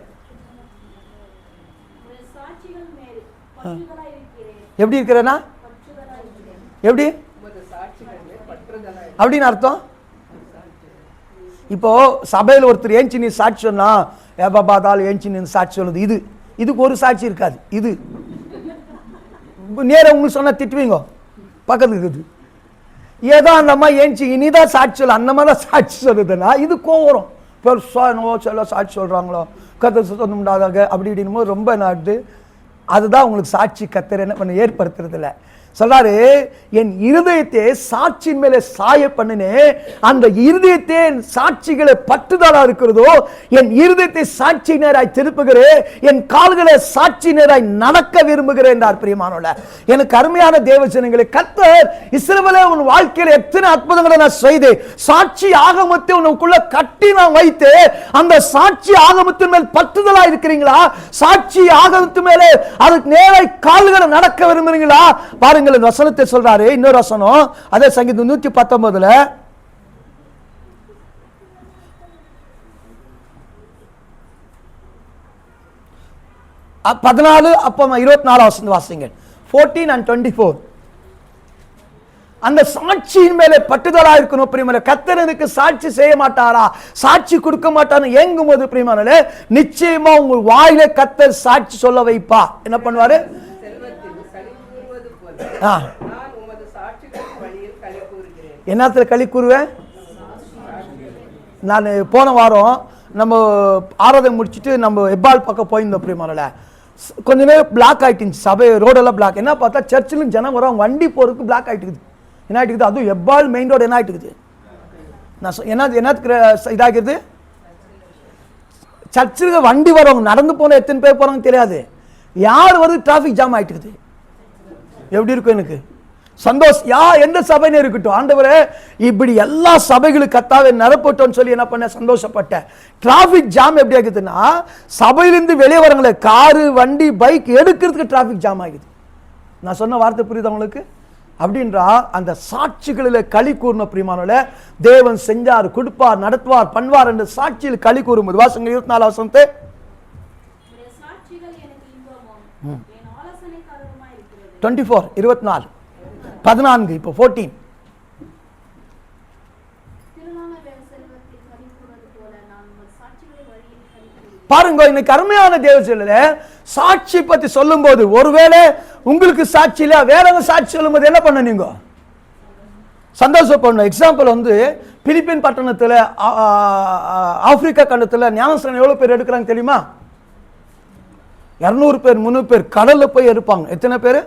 எப்படி இருக்கிறேனா? எப்படி அப்படின்னு அர்த்தம்? இப்போ சபையில் ஒருத்தர் ஏஞ்சி நீ சாட்சி சொன்னா ஏபாபாதால் ஏஞ்சி நீ சாட்சி சொல்லுது. இதுக்கு ஒரு சாட்சி இருக்காது. இது நேரம் உங்களுக்கு சொன்னா திட்டுவீங்க. பக்கத்துக்கு இருக்குது ஏதோ அந்த அம்மா ஏஞ்சி இனிதான் சாட்சி சொல்ல, அந்த மாதிரி தான் சாட்சி சொல்லுதுன்னா இது கோவரும். சொல்ல சாட்சி சொல்றாங்களோ கத்தர் சொல்ல முடியாதாக அப்படி இப்படின்னு ரொம்ப நாட்டு. அதுதான் உங்களுக்கு சாட்சி கத்தர் என்ன பண்ண ஏற்படுத்துறது இல்லை. சொல்றாரு, என் இருதயத்தை சாட்சியின் மேலே சாய பண்ணினே. அந்த இருதயத்தை சாட்சிகளை பற்றுதலா இருக்கிறதோ, என் இருதயத்தை சாட்சி நேராய் திருப்புகிறேன், என் கால்களை சாட்சி நேராய் நடக்க விரும்புகிறேன் என்றார் பிரியமானவர்களே. எனக்கு அருமையான தேவஜனங்களே, கர்த்தர் இஸ்ரவேலே உன் வாழ்க்கையில் எத்தனை அற்புதங்களை நான் செய்து சாட்சி ஆகமத்தை உனக்குள்ள கட்டி நான் வைத்து, அந்த சாட்சி ஆகமத்தின் மேல் பற்றுதலா இருக்கிறீங்களா? சாட்சி ஆகமத்து மேலே அதுக்கு நேராய் கால்களை நடக்க விரும்புறீங்களா? பாருங்க வசனத்தை சொல்றாரு. இன்னொரு வசனம் அதே சங்கீதம் 119 14 அப்போ 24 வாசிங்க. 14 and 24. அந்த சாட்சியின் மேலே பட்டுதலா இருக்கணும் பிரியமான. கர்த்தருக்கு சாட்சி செய்ய மாட்டாரா, சாட்சி கொடுக்க மாட்டான்னு ஏங்கும் போது பிரியமான நிச்சயமா உங்க வாயில கர்த்தர் சாட்சி சொல்ல வைப்பா. என்ன பண்ணுவாரு? என்னத்துல களி கூறுவேன்? நான் போன வாரம் நம்ம ஆராதனை முடிச்சுட்டு நம்ம எப்பால் பக்கம் போயிருந்தோம் பிரியமான. கொஞ்ச நேரம் பிளாக் ஆயிட்டு சபை ரோடெல்லாம் பிளாக். என்ன பார்த்தா சர்ச்சிலும் ஜனம் வரும், வண்டி போறதுக்கு பிளாக் ஆயிட்டு என்ன ஆயிட்டு. அதுவும் எப்பால் மெயின் ரோடு என்ன ஆயிட்டு. நான் என்னத்துக்கு இதாகிறது? சர்ச்சுக்கு வண்டி வரவங்க நடந்து போன எத்தனை பேர் போறாங்க தெரியாது. யார் வருது டிராபிக் ஜாம் ஆயிட்டு. எப்படி இருக்கும் எனக்கு சந்தோஷம். எந்த சபைன்னு இருக்கட்டும், ஆண்டவரே இப்படி எல்லா சபைகளுக்கு கர்த்தாவே நிரப்பட்டோன்னு சொல்லி என்ன பண்ண சந்தோஷப்பட்டேன். டிராபிக் ஜாம் எப்படி ஆகுதுன்னா, சபையிலிருந்து வெளியே வரவங்களே காரு வண்டி பைக் எடுக்கிறதுக்கு டிராபிக் ஜாம் ஆகுது. நான் சொன்ன வார்த்தை புரியுது உங்களுக்கு? அப்படின்றா அந்த சாட்சிகளில் களி கூர்ன பிரியமானவர்கள, தேவன் செஞ்சார், கொடுப்பார், நடத்துவார், பண்ணுவார் என்ற சாட்சியில் களி கூறும்போது வாசங்க 24 வசனத்தை 24 24 14 இப்போ 14 பாருங்க. இன்னைக்கு அருமையான தேவ சொல்லுல சாட்சி பத்தி சொல்லும் போது, ஒருவேளை உங்களுக்கு சாட்சி இல்ல வேறவங்க சாட்சி சொல்லும் போது என்ன பண்ண நீங்க சந்தோஷப்படணும். எக்ஸாம்பிள் வந்து பிலிப்பின் பட்டணத்துல ஆப்பிரிக்கா கண்டத்துல ஞானஸ்நானம் எவ்வளவு பேர் எடுக்கிறாங்க தெரியுமா? 200 பேர் 300 பேர் கடல்ல போய் எடுப்பாங்க. எத்தனை பேர்?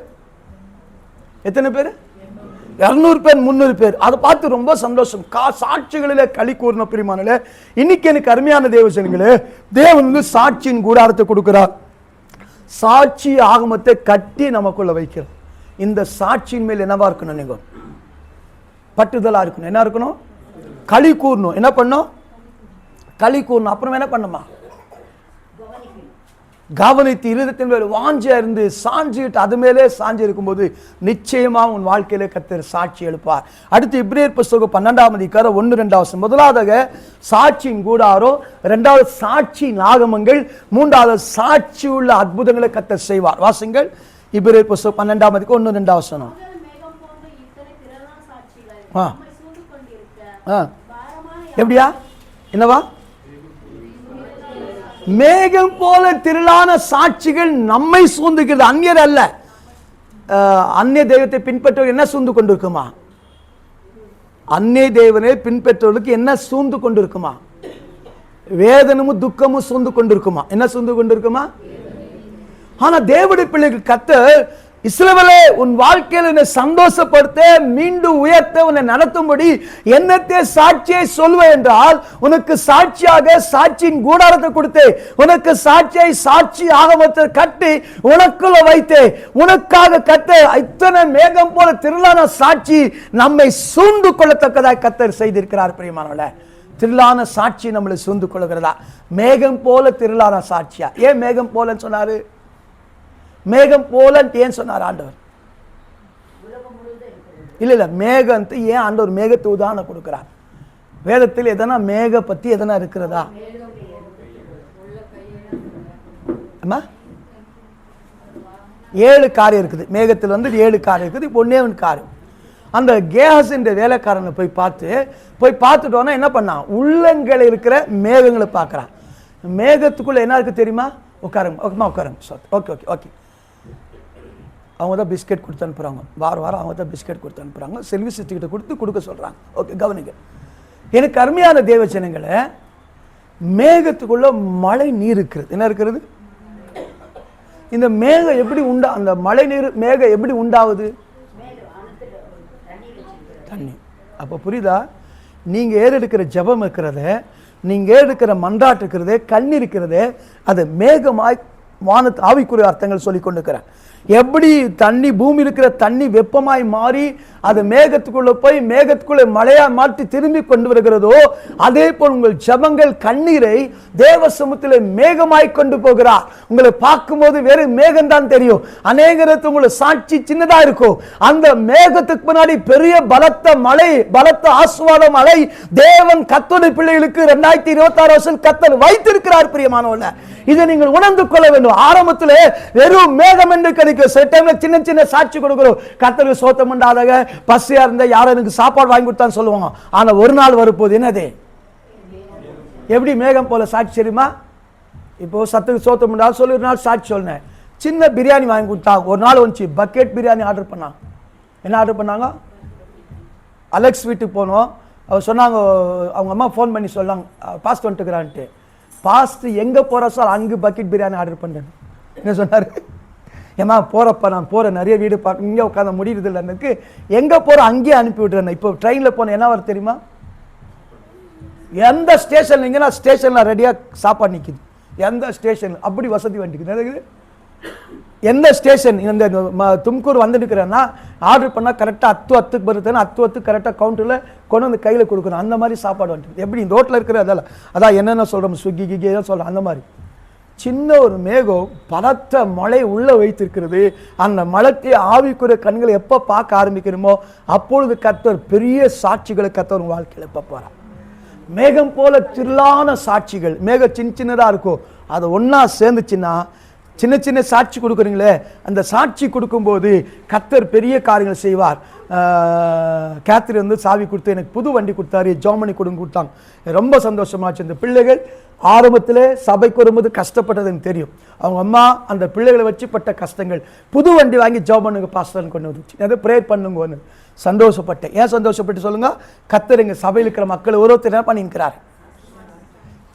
200 பேர் 300 பேர். அதை பார்த்து ரொம்ப சந்தோஷம். சாட்சிகளிலே களி கூர்ன பிரியமானே, இன்னைக்கு எனக்கு அருமையான தேவசனங்களே, தேவன் வந்து சாட்சியின் கூடாரத்தை கொடுக்கிறார். சாட்சி ஆகமத்தை கட்டி நமக்குள்ள வைக்கிறார். இந்த சாட்சியின் மேல் என்னவா இருக்கணும்? நீங்க பட்டுதலா இருக்கணும். என்ன இருக்கணும்? களி கூறணும். என்ன பண்ணும்? களி கூறணும். அப்புறம் என்ன பண்ணுமா? கவனித்து இருதயத்தின் மேல் வாஞ்சியா இருந்து சாஞ்சிட்டு அது மேலே சாஞ்சி இருக்கும்போது நிச்சயமா உன் வாழ்க்கையில கர்த்தர் சாட்சி எழுப்பார். அடுத்து எபிரேயர் புத்தகம் 12ஆம் அதிகாரம் 1-2 முதலாவதாக சாட்சியின் கூடாரம், இரண்டாவது சாட்சியின் ஆகமங்கள், மூன்றாவது சாட்சி உள்ள அற்புதங்களை கர்த்தர் செய்வார். வாசிங்கள் எபிரேயர் புத்தகம் 12ஆம் அதிகாரம் 1-2. எப்படியா? என்னவா? மேகம் போல திரளான சாட்சிகள் நம்மை சூழ்ந்துகிறது. அந்நியர் அல்ல. அந்நிய தெய்வத்தை பின்பற்றவர்கள் என்ன சூழ்ந்து கொண்டிருக்குமா? அந்நிய தேவனை பின்பற்றவர்களுக்கு என்ன சூழ்ந்து கொண்டிருக்குமா? வேதனமும் துக்கமும் சூழ்ந்து கொண்டிருக்குமா? என்ன சூழ்ந்து கொண்டிருக்குமா? ஆனா தேவனுடைய பிள்ளைகள் கர்த்தர், இஸ்ரவேலே உன் வாழ்க்கையில் உன்னை சந்தோஷப்படுத்த, மீண்டும் உயர்த்த, உன்னை நடத்தும்படி என்னத்தே சாட்சியை சொல்வேன் என்றால், உனக்கு சாட்சியாக சாட்சியின் கூடாரத்தை கொடுத்து, உனக்கு சாட்சியை சாட்சி ஆகமத்தை கட்டி உனக்குள்ள வைத்து, உனக்காக கத்த இத்தனை மேகம் போல திரளான சாட்சி நம்மை சூழ்ந்து கொள்ளத்தக்கதாக கர்த்தர் செய்திருக்கிறார். பிரியமானவர்களே, திரளான சாட்சி நம்மளை சூழ்ந்து கொள்கிறதா? மேகம் போல திரளான சாட்சியா? ஏன் மேகம் போலன்னு சொன்னாரு? மேகம் போல ஏன் சொன்னார் ஆண்டவர்? இல்ல மேகம் ஏன் ஆண்டவர் மேகத்தை உதாரணம் கொடுக்கிறார்? வேதத்தில் எதனா மேக பத்தி எதனா இருக்கிறதா? 7 காரியம் இருக்குது. மேகத்தில் வந்து 7 காரியம் இருக்குது. ஒன்னே ஒன்று காரியம், அந்த கேஹஸ் என்ற வேலைக்காரனை போய் பார்த்துட்டோன்னா என்ன பண்ணான்? உள்ளங்கள் இருக்கிற மேகங்களை பார்க்குறான். மேகத்துக்குள்ள என்ன இருக்கு தெரியுமா? உட்காருங்க ஓகே ஓகே ஓகே. அவங்க தான் பிஸ்கெட் கொடுத்து அனுப்புகிறாங்க. வாரம் அவங்க தான் பிஸ்கெட் கொடுத்து அனுப்புகிறாங்க. செல்விசிட்டிகிட்ட கொடுக்க சொல்கிறாங்க. ஓகே கவனிங்க. எனக்கு அருமையான தேவச்சனங்களை, மேகத்துக்குள்ள மழை நீர் இருக்கிறது. என்ன இருக்கிறது? இந்த மேகம் எப்படி அந்த மழை நீர் மேகம் எப்படி உண்டாகுது? தண்ணி. அப்போ புரியுதா? நீங்க ஏறெடுக்கிற ஜபம் இருக்கிறத, நீங்க ஏறெடுக்கிற மன்றாட்டு இருக்கிறதே, கண் இருக்கிறதே, அது மேகமாய் வானத்து ஆவிக்குரிய அர்த்தங்கள் சொல்லி கொண்டிருக்கிறேன். எப்படி தண்ணி பூமி இருக்கிற தண்ணி வெப்பமாய் மாறி அது மேகத்துக்குள்ள போய் மேகத்துக்குள்ள மழையா மாற்றி திரும்பி கொண்டு வருகிறதோ, அதே போல் உங்கள் ஜபங்கள் கண்ணீரை தேவ சமூகத்திலே மேகமாய் கொண்டு போகிறார். உங்களை பார்க்கும்போது வேறு மேகம் தான் தெரியும். அநேகருக்கு உங்களை சாட்சி சின்னதா இருக்கும். அந்த மேகத்துக்கு முன்னாடி பெரிய பலத்த மழை, பலத்த ஆசீர்வாத மழை தேவன் கர்த்தருடைய பிள்ளைகளுக்கு 2026 வருஷம் கர்த்தர் வைத்திருக்கிறார். பிரியமானவர்களே, இதை நீங்கள் உணர்ந்து கொள்ள வேண்டும். சாட்சிகள் ஆரம்பத்தில் வெறும் மேகம் என்று கிடைக்கும். சில டைம்ல சின்ன சின்ன சாட்சி கொடுக்கிறோம். கர்த்தருக்கு சோத்தம் உண்டாதாக, பசியா இருந்த யாரும் எனக்கு சாப்பாடு வாங்கி கொடுத்தான்னு சொல்லுவாங்க. ஆனா ஒரு நாள் வரப்போகுது, என்னது? எப்படி மேகம் போல சாட்சி தெரியுமா? இப்போ சத்துக்கு சோத்தம் உண்டா சொல்லி ஒரு நாள் சாட்சி சொன்னேன். சின்ன பிரியாணி வாங்கி கொடுத்தாங்க. ஒரு நாள் வந்துச்சு பக்கெட் பிரியாணி ஆர்டர் பண்ணாங்க. என்ன ஆர்டர் பண்ணாங்க? அலெக்ஸ் வீட்டுக்கு போனோம். அவர் சொன்னாங்க, அவங்க அம்மா ஃபோன் பண்ணி சொன்னாங்க பாஸ்ட் வந்துட்டுக்கிறான்ட்டு. பாஸ்ட் எங்கே போகிற சார் அங்கே பக்கெட் பிரியாணி ஆர்டர் பண்ணுறேன். என்ன சொன்னார்? ஏமா போகிறப்ப நான் போகிறேன், நிறைய வீடு பார்க்க, இங்கே உட்காந்து முடியுறது இல்லை எனக்கு, எங்கே போகிற அங்கேயே அனுப்பி விட்டுறேன். இப்போ ட்ரெயினில் போனேன், என்ன வர தெரியுமா? எந்த ஸ்டேஷன் இங்கன்னா ஸ்டேஷனில் ரெடியாக சாப்பாடு நிற்கிது. எந்த ஸ்டேஷன் அப்படி வசதி வந்துக்குது. எந்த ஸ்டேஷன் இந்த தும்கூர் வந்துருக்கிறேன்னா ஆர்டர் பண்ணால் கரெக்டாக 10:10 வருதுன்னா 10:10 கரெக்டாக கவுண்டரில் கொண்டு வந்து கையில் கொடுக்கணும். அந்த மாதிரி சாப்பாடு வந்துட்டு எப்படி ரோட்டில் இருக்கிற அதெல்லாம் அதான் என்னென்ன சொல்கிறோம், ஸ்விக்கி கிக்கி தான் சொல்கிறோம். அந்த மாதிரி சின்ன ஒரு மேகம் பலத்த மழை உள்ளே வைத்திருக்கிறது. அந்த மழைக்கு ஆவிக்குரிய கண்களை எப்போ பார்க்க ஆரம்பிக்கணுமோ அப்பொழுது கர்த்தர் பெரிய சாட்சிகளை கர்த்தர் உங்கள் வாழ்க்கையில் எப்போ போகிறார். மேகம் போல திரளான சாட்சிகள். மேகம் சின்ன சின்னதாக இருக்கும், அது ஒன்றா சேர்ந்துச்சுன்னா சின்ன சின்ன சாட்சி கொடுக்குறீங்களே, அந்த சாட்சி கொடுக்கும்போது கர்த்தர் பெரிய காரியங்கள் செய்வார். கேத்ரி வந்து சாவி கொடுத்து எனக்கு புது வண்டி கொடுத்தாரு, ஜாமனி கொடுத்தாங்க. ரொம்ப சந்தோஷமாச்சு. இந்த பிள்ளைகள் ஆரம்பத்தில் சபைக்கு வரும்போது கஷ்டப்பட்டது எனக்கு தெரியும். அவங்க அம்மா அந்த பிள்ளைகளை வச்சு பட்ட கஷ்டங்கள், புது வண்டி வாங்கி ஜாமனுக்கு பாஸ்டர்னு கொண்டு வந்துச்சு. அதை ப்ரேயர் பண்ணுங்கன்னு சந்தோஷப்பட்டேன். ஏன் சந்தோஷப்பட்டு சொல்லுங்க? கர்த்தர் எங்கள் சபையில் இருக்கிற மக்கள் ஒருத்தர் என்ன பண்ணிக்கிறார்.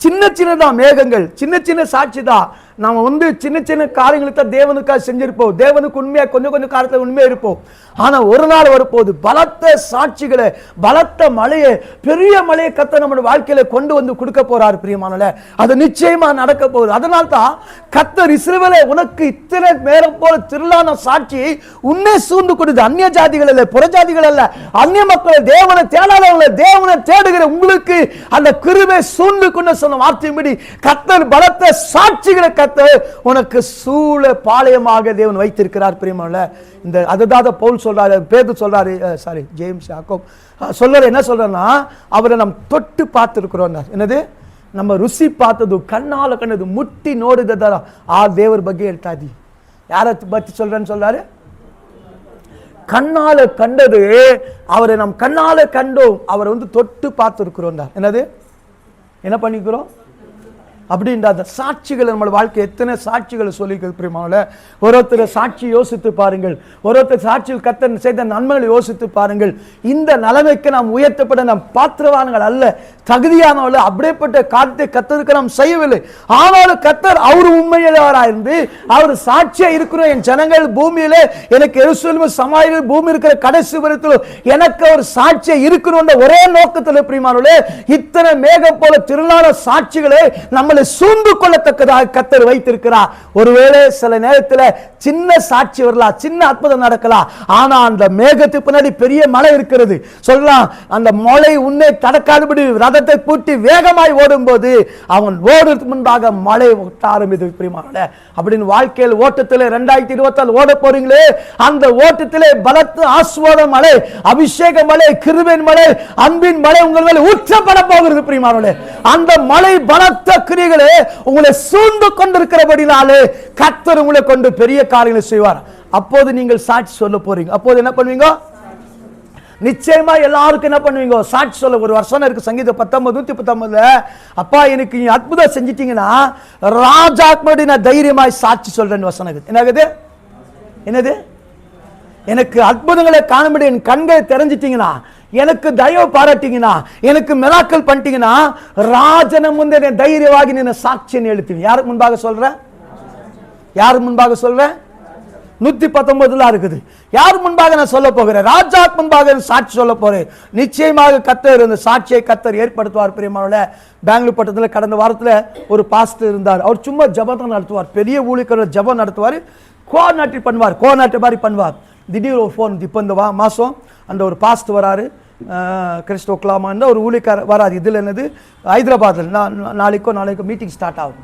சின்ன சின்னதான் மேகங்கள், சின்ன சின்ன சாட்சி தான். நாம வந்து சின்ன சின்ன காரியங்களுக்கு தான் தேவனுக்காக செஞ்சிருப்போம். தேவனுக்கு உண்மையா கொஞ்சம் கொஞ்சம் காரியத்தில் உண்மையா இருப்போம். ஆனா ஒரு நாள் வரப்போகுது பலத்த சாட்சிகளை, பலத்த மழையை, பெரிய மழையை கர்த்தர் நம்முடைய வாழ்க்கையில கொண்டு வந்து கொடுக்க போறாரு. பிரியமானவர்களே, அது நிச்சயமா நடக்க போகுது. அதனால தான் கர்த்தர் இஸ்ரவேலே உனக்கு இத்தனை மேகம் போல திரளான சாட்சியை உன்னை சூழ்ந்து கொடுது. அந்நிய ஜாதிகள் அல்ல, புறஜாதிகள் அல்ல, அந்நிய மக்கள், தேவனை தேடாதவங்களை, தேவனை தேடுகிற உங்களுக்கு அந்த கிருபை சூழ்ந்து கொண்டு சொன்ன வார்த்தையின்படி கர்த்தர் பலத்த சாட்சிகளை கர்த்தர் உனக்கு சூழ பாளையமாக தேவன் வைத்திருக்கிறார். பிரியமானவர்களே, இந்த அதுதான் பவுல் சொல்றாரு, பேதுரு சொல்றாரு, சாரி ஜேம்ஸ் யாக்கோப் சொல்றாரு. என்ன சொல்றேன்னா, அவரை நம்ம தொட்டு பார்த்துருக்கிறோம். என்னது? நம்ம ருசி பார்த்தது, கண்ணால கண்டது, முட்டி நோடுதா ஆ தேவர் பகை எழுத்தாதி. யாரை பத்தி சொல்றேன்னு சொல்றாரு? கண்ணால கண்டது, அவரை நம் கண்ணால கண்டோம், அவரை வந்து தொட்டு பார்த்துருக்கிறோம். என்னது? என்ன பண்ணிக்கிறோம் அப்படின்ற அந்த சாட்சிகள் நம்ம வாழ்க்கை எத்தனை சாட்சிகளை சொல்லிக்கிறது. பிரியமானவர்களே, ஒருத்தர் சாட்சி யோசித்து பாருங்கள், ஒருத்தர் சாட்சியில் கர்த்தர் செய்த நன்மைகளை யோசித்து பாருங்கள். இந்த நிலைமைக்கு நாம் உயர்த்தப்பட நாம் பாத்திரவான்கள் அல்ல, தகுதியானவர்கள். அப்படிப்பட்ட காரியத்தை கர்த்தருக்கு நாம் செய்யவில்லை. ஆனாலும் கர்த்தர் அவர் உண்மையாளராயிருந்து அவர் சாட்சியா இருக்கிறோம். என் ஜனங்கள் பூமியிலே எனக்கு எருசலேம் சமாதிகள் பூமி இருக்கிற கடைசி வரைக்கும் எனக்கு ஒரு சாட்சியா இருக்கணும் ஒரே நோக்கத்தில் பிரியமானவர்களே இத்தனை மேகம் போல திரளான சாட்சிகளை நம்ம சூழ்ந்து கொள்ளத்தக்கதாக கர்த்தர் வைத்திருக்கிறார். ஒருவேளை சில நேரத்தில் சின்ன சாட்சி வரலாம், சின்ன அற்புதம் நடக்கலாம். ஆனா அந்த மேகத்துக்கு பின்னாடி பெரிய மழை இருக்கிறது. சொல்லலாம், அந்த மழை உன்னை தடக்காதபடி ரதத்தை பூட்டி வேகமாய் ஓடும் போது அவன் ஓடுறதுக்கு முன்பாக மழை ஒட்ட ஆரம்பித்து. பிரியமானவர்களே, அப்படின்னு வாழ்க்கையில் ஓட்டத்தில் 2024 ஓட போறீங்களே, அந்த ஓட்டத்திலே பலத்த ஆசீர்வாத மழை, அபிஷேக மழை, கிருபையின் மழை, அன்பின் மழை உங்கள் மேல் ஊற்றப்பட போகிறது. பிரியமானவர்களே, அந்த மழை பலத்த கிரியைகளே உங்களை சூழ்ந்து கொண்டிருக்கிறபடினாலே கர்த்தர் உங்களை கொண்டு பெரிய காரியங்களை செய்வார். அப்போது நீங்கள் சாட்சி சொல்ல போறீங்க. அப்போது என்ன பண்ணுவீங்க? நிச்சயமா எல்லாருக்கும் என்ன பண்ணுவீங்க? சாட்சி சொல்ல. ஒரு வருஷம் இருக்கு, சங்கீதம் 19:119, அப்பா எனக்கு நீ அற்புதம் செஞ்சிட்டீங்கன்னா ராஜாக்களுடைய நான் தைரியமாய் சாட்சி சொல்றேன்னு வசனம் இருக்குது. என்னது? என்னது? எனக்கு அற்புதங்களை காணும்படி என் கண்களை தெரிஞ்சிட்டீங்கன்னா, எனக்கு தயவு பாராட்டிங்கன்னா, எனக்கு மிராக்கிள் பண்ணிட்டீங்கன்னா, ராஜன முன்னே தைரியವಾಗಿ நின்ன சாட்சியை எழுத்துவீங்க. யாருக்கு முன்பாக சொல்றேன்? யாருக்கு முன்பாக சொல்றேன்? 119 இருக்குது. யார் முன்பாக நான் சொல்ல போகிறேன்? ராஜா முன்பாக சாட்சி சொல்ல போறேன். நிச்சயமாக கர்த்தர் இந்த சாட்சியை கர்த்தர் ஏற்படுத்துவார். பிரியமானவர்களே, பெங்களூர் பட்டத்தில் கடந்த வாரத்தில் ஒரு பாஸ்டர் இருந்தார். அவர் சும்மா ஜபம் நடத்துவார், பெரிய ஊழியர்கள் ஜபம் நடத்துவார், கோஆர்டினேட் பண்ணுவார், கோஆர்டினேட் மாதிரி பண்ணுவார். திடீர் ஒரு ஃபோன், இப்போ இந்த மாதம் அந்த ஒரு பாஸ்ட் வராரு, கிறிஸ்டோக்லாமா ஒரு ஊழியக்கார வராது. இதில் என்னது, ஹைதராபாத்தில் நாளைக்கோ மீட்டிங் ஸ்டார்ட் ஆகும்.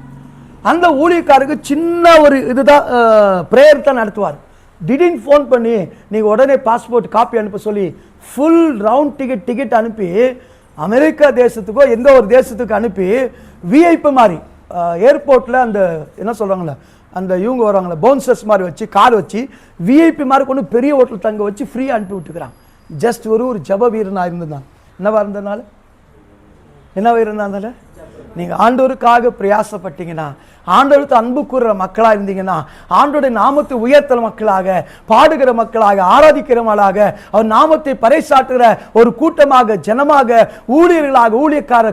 அந்த ஊழியக்காருக்கு சின்ன ஒரு இதுதான் ப்ரேயர் தான் நடத்துவார். திடீர்னு ஃபோன் பண்ணி நீங்கள் உடனே பாஸ்போர்ட் காப்பி அனுப்ப சொல்லி ஃபுல் ரவுண்ட் டிக்கெட் அனுப்பி அமெரிக்கா தேசத்துக்கோ எந்த ஒரு தேசத்துக்கு அனுப்பி விஐபி மாதிரி ஏர்போர்ட்டில் அந்த என்ன சொல்கிறாங்களே அந்த இவங்க வருவாங்களே பவுன்சர்ஸ் மாதிரி வச்சு கார் வச்சு விஐபி மாதிரி கொண்டு பெரிய ஹோட்டல் தங்க வச்சு ஃப்ரீயாக அனுப்பி விட்டுக்கிறான். ஜஸ்ட் ஒரு ஜப வீரனாக இருந்ததுதான். என்னவா இருந்ததுனால நீங்கள் ஆண்டவருக்காக பிரயாசப்பட்டீங்கன்னா, ஆண்டவருக்கு அன்பு கூறுற மக்களாக இருந்தீங்கன்னா, ஆண்டோடைய நாமத்தை உயர்த்தல மக்களாக, பாடுகிற மக்களாக, ஆராதிக்கிறவர்களாக, அவர் நாமத்தை பறைசாற்றுகிற ஒரு கூட்டமாக, ஜனமாக, ஊழியர்களாக, ஊழியக்கார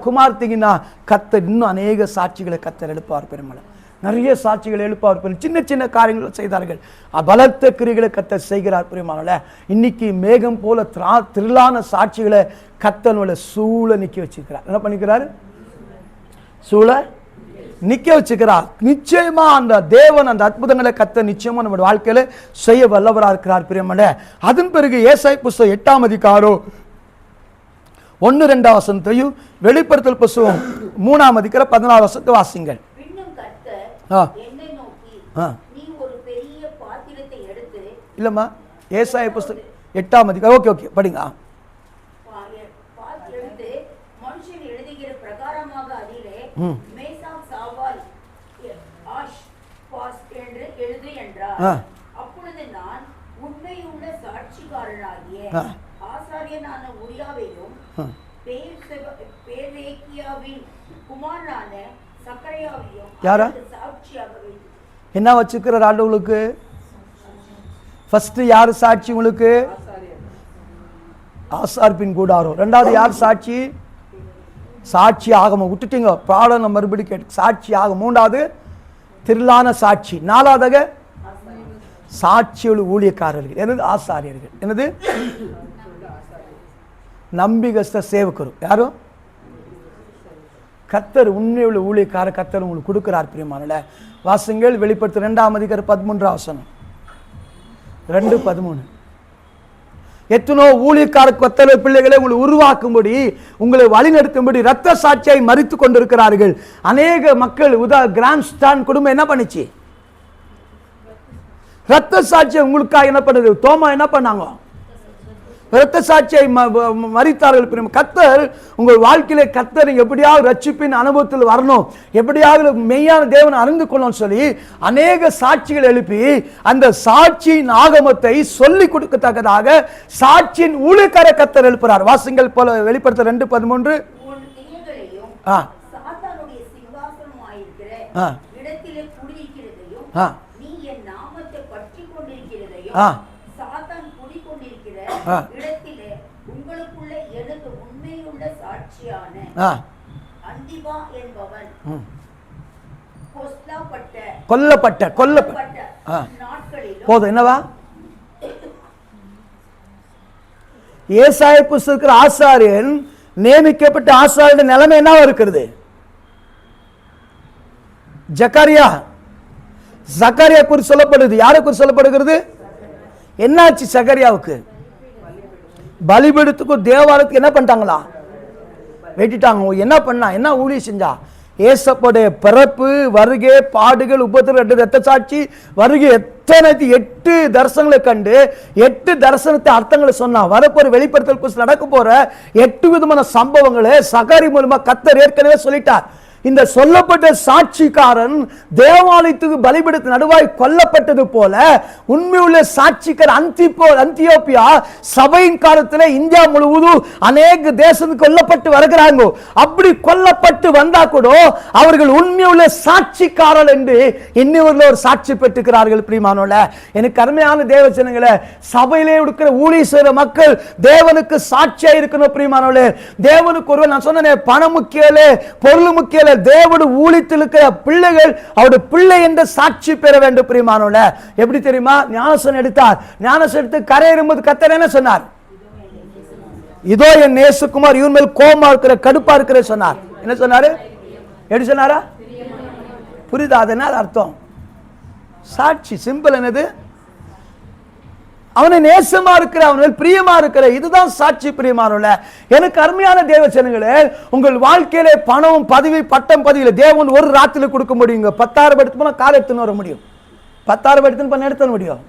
குமார்த்தீங்கன்னா கர்த்தர் இன்னும் அநேக சாட்சிகளை கர்த்தர் எழுப்பார். பெருமளை நிறைய சாட்சிகள் எழுப்பார். சின்ன சின்ன காரியங்களை செய்தார்கள். பலத்த கிரிகளை கர்த்தர் செய்கிறார். பிரியமானவர்களே, இன்னைக்கு மேகம் போல திரளான சாட்சிகளை கர்த்தர் சூழ நிக்க வச்சிருக்கிறார். என்ன பண்ணிக்கிறார்? சூழ நிக்க வச்சுக்கிறார். நிச்சயமா அந்த தேவன் அந்த அற்புதங்களை கர்த்தர் நிச்சயமா நம்ம வாழ்க்கையில செய்ய வல்லவராக இருக்கிறார். பிரியமானவர்களே, அதன் பிறகு ஏசாயா புஸ்தகம் 8ஆம் அதிகாரம் 1-2 வசனத்தையும், வெளிப்படுத்தல் புஸ்தகம் 3ஆம் அதிகாரம் 14 வசனத்தை வாசிங்கள். இல்லம்மா, ஏசாயா புஸ்தகம் 8ஆம் அதிகாரம். ஓகே படிங்க. அப்பொழுது நான் உண்மையுள்ள சாட்சிக்காரனாகிய ஆசாரியனான உரியாவையும் பேரேக்கியாவின் குமாரனான சக்கரையாவையும் சாட்சியாக வைத்தேன். என்ன வச்சுக்கிறார் ஆண்டவர்களுக்கு? ஃபர்ஸ்ட் யாரு சாட்சி உங்களுக்கு? ஆசாரிப்பின் கூடாரம். ரெண்டாவது யார் சாட்சி? சாட்சி ஆகமம். விட்டுட்டீங்க, பாடம் மறுபடி கேட்டு சாட்சி ஆகும். மூன்றாவது திரளான சாட்சி. நாலாவதாக சாட்சியுள்ள ஊழியக்காரர்கள். என்னது? ஆசாரியர்கள். என்னது? நம்பிகஸ்த சேவகர். யாரும்? கர்த்தர் உண்மையுள்ள ஊழியக்கார கர்த்தர் உங்களுக்கு கொடுக்கிறார். பிரியமானவர்களே, வாசிங்கள் வெளிப்படுத்த 2ஆம் அதிகாரம் 13 வசனம். 2:13. எத்தனோ ஊழியக்கார கொத்தல பிள்ளைகளை உங்களை உருவாக்கும்படி, உங்களை வழிநடத்தும்படி இரத்த சாட்சியை மறித்து கொண்டிருக்கிறார்கள். அநேக மக்கள் கிராண்ட் ஸ்டாண்ட் குடும்பம் என்ன பண்ணிச்சு? இரத்த சாட்சியை உங்களுக்காக என்ன பண்ணுது? தோமா என்ன பண்ணாங்க? இரத்த சாட்சியை மறித்தார்கள். கர்த்தர் உங்கள் வாழ்க்கையில கர்த்தர் எப்படியாவது ரட்சிப்பின் அனுபவத்தில் வரணும், எப்படியாவது மெய்யான தேவனை அறிந்து கொள்ளணும் சொல்லி அநேக சாட்சிகள் எழுப்பி அந்த சாட்சியின் ஆகமத்தை சொல்லிக் கொடுக்கத்தக்கதாக சாட்சியின் ஊழியக்கார கர்த்தர் எழுப்புறார். வாசிங்கள் போல வெளிப்படுத்த 2:13. இடத்திலே உங்களுக்குள்ள எனக்கு உண்மையுள்ள சாட்சியான அந்திபா என்பவன் கொல்லப்பட்ட நாட்களில் போதும். என்னவா? ஏசாயா புஸ்தகத்துல ஆசாரியன் நியமிக்கப்பட்ட ஆசாரியன் நிலைமை என்னவா இருக்கிறது? ஜக்கரியா குறித்து சொல்லப்படுது. யாரை குறித்து சொல்லப்படுகிறது? என்னாச்சு சகரியாவுக்கு? பலிபீடத்துக்கும் தேவாலயத்துக்கு என்ன பண்ணிட்டாங்களா? வெட்டிட்டாங்க. என்ன பண்ணா? என்ன ஊழியம் செஞ்சா? ஏசப்படைய பிறப்பு, வருகை, பாடுகள், உபத்திரவம், இரத்த சாட்சி, வருகை, எத்தனை 8 தரிசனங்களை கண்டு 8 தரிசனத்தை அர்த்தங்களை சொன்னா. வரப்போற வெளிப்படுத்தல் புஸ்தகம் நடக்க போற 8 விதமான சம்பவங்களை சகரி மூலமா கர்த்தர் ஏற்கனவே சொல்லிட்டார். இந்த சொல்லப்பட்ட சாட்சிக்காரன் தேவாலயத்துக்கு பலிபீடத்து நடுவாய் கொல்லப்பட்டது போல உண்மையுள்ள சாட்சிக்கார் அந்தியோப்பியா சபையின் காலத்தில் இந்தியா முழுவதும் அநேக தேசத்துக்கு கொல்லப்பட்டு வருகிறாங்க. அப்படி கொல்லப்பட்டு வந்தா கூட அவர்கள் உண்மையுள்ள சாட்சிக்காரர் என்று இன்னொருல ஒரு சாட்சி பெற்றுக்கிறார்கள். பிரியமானவர்களே, எனக்கு அருமையான தேவஜனங்களே, சபையிலே இருக்கிற ஊழிய செய்கிற மக்கள் தேவனுக்கு சாட்சியா இருக்கணும். பிரியமானவர்களே, தேவனுக்கு ஒருவர் நான் சொன்னேன், பணம் முக்கியம், பொருள் முக்கியம், தேவனோடு ஊழியத்தில் இருக்கிற பிள்ளைகள் அவருடைய பிள்ளை என்ற சாட்சி பெற வேண்டும். பிரியமானவர்களே, எப்படி தெரியுமா? ஞானஸ்நானம் எடுத்தார். ஞானஸ்நானம் எடுத்து கரையேறும்போது கர்த்தர் என்ன சொன்னார்? இதோ என் நேசகுமார், இவன் மேல் கோபமா இருக்கிற, கடுப்பா இருக்கிற சொன்னார். என்ன சொன்னாரு? எப்படி சொன்னாரா? புரியுதா? அதனால் அர்த்தம் சாட்சி. சிம்பிள். என்னது? அவனை நேசமா இருக்கிற, அவன் பிரியமா இருக்கிற, இதுதான் சாட்சி. பிரியமானவர்களே, எனக்கு அருமையான தேவஜனங்களே, உங்கள் வாழ்க்கையில பணம், பதவி, பட்டம், பதவியில தேவன் ஒரு ராத்திரில கொடுக்க முடியுங்க. 10,000 எடுத்து போனா கார் எடுத்துன்னு வர முடியும். 10,000 எடுத்துன்னு பண்ண எடுத்து முடியும்.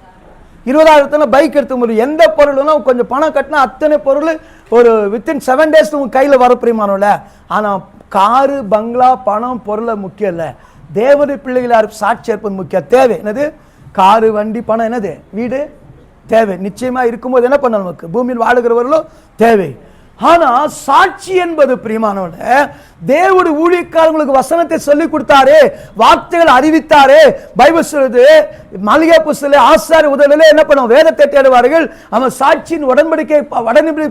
20,000 பைக் எடுத்து முடியும். எந்த பொருள்னா கொஞ்சம் பணம் கட்டினா அத்தனை பொருள் ஒரு வித்தின் 7 days உங்க கையில வர. பிரியமானவர்களே, ஆனா காரு, பங்களா, பணம், பொருளை முக்கியம் இல்லை. தேவனுடைய பிள்ளைகள் யாரும் சாட்சி இருப்பது முக்கியம். தேவை என்னது? காரு, வண்டி, பணம், என்னது? வீடு தேவை. நிச்சயமா இருக்கும்போது என்ன பண்ண நமக்கு? பூமியில் வாழுகிறவர்களும் தேவை. ஆனா சாட்சி என்பது பிரியமானவர்களே, தேவனுடைய ஊழியக்காரங்களுக்கு வசனத்தை சொல்லி கொடுத்தாரு, வார்த்தைகள் அறிவித்தாரு. பைபிள் சொல்லுது, மல்கியா புஸ்தகத்திலே ஆசாரிய உதவியிலே என்ன பண்ணுவோம்? வேதத்தை தேடுவார்கள். அவன் சாட்சியின் உடன்படிக்கை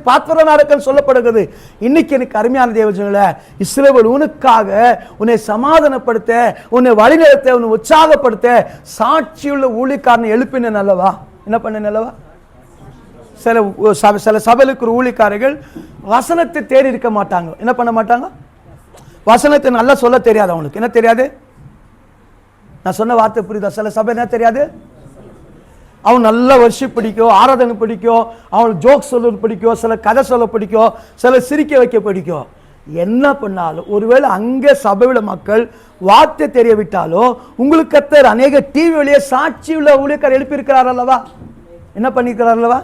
பாத்திரனா இருக்குன்னு சொல்லப்படுகிறது. இன்னைக்கு எனக்கு அருமையான தேவஜனங்களே, இஸ்ரவேல் உனக்காக உன்னை சமாதானப்படுத்த, உன்னை வழிநடத்த, உன்னை உற்சாகப்படுத்த சாட்சியுள்ள ஊழியக்காரனை எழுப்பின நல்லவா? என்ன பண்ண நல்லவா? சில சபைகளுக்கு ஊழியக்காரர்கள் வசனத்தை தேடி இருக்க மாட்டாங்க. என்ன பண்ண மாட்டாங்க? வசனத்தை நல்லா சொல்ல தெரியாது அவனுக்கு. என்ன தெரியாது? நான் சொன்ன வார்த்தை புரியுதா? சில சபை என்ன தெரியாது? அவன் நல்ல வர்ஷிப் பிடிக்கும், ஆராதனை பிடிக்கும், அவனுக்கு ஜோக் சொல்ல பிடிக்கும், சில கதை சொல்ல பிடிக்கும், சில சிரிக்க வைக்க பிடிக்கும். என்ன பண்ணாலும் ஒருவேளை அங்கே சபையுள்ள மக்கள் வார்த்தை தெரிய விட்டாலும் உங்களுக்கு கர்த்தர் அநேக டிவி வழியே சாட்சி உள்ள ஊழியக்காரர் எழுப்பியிருக்கிறார் அல்லவா? என்ன பண்ணியிருக்கிறார் அல்லவா?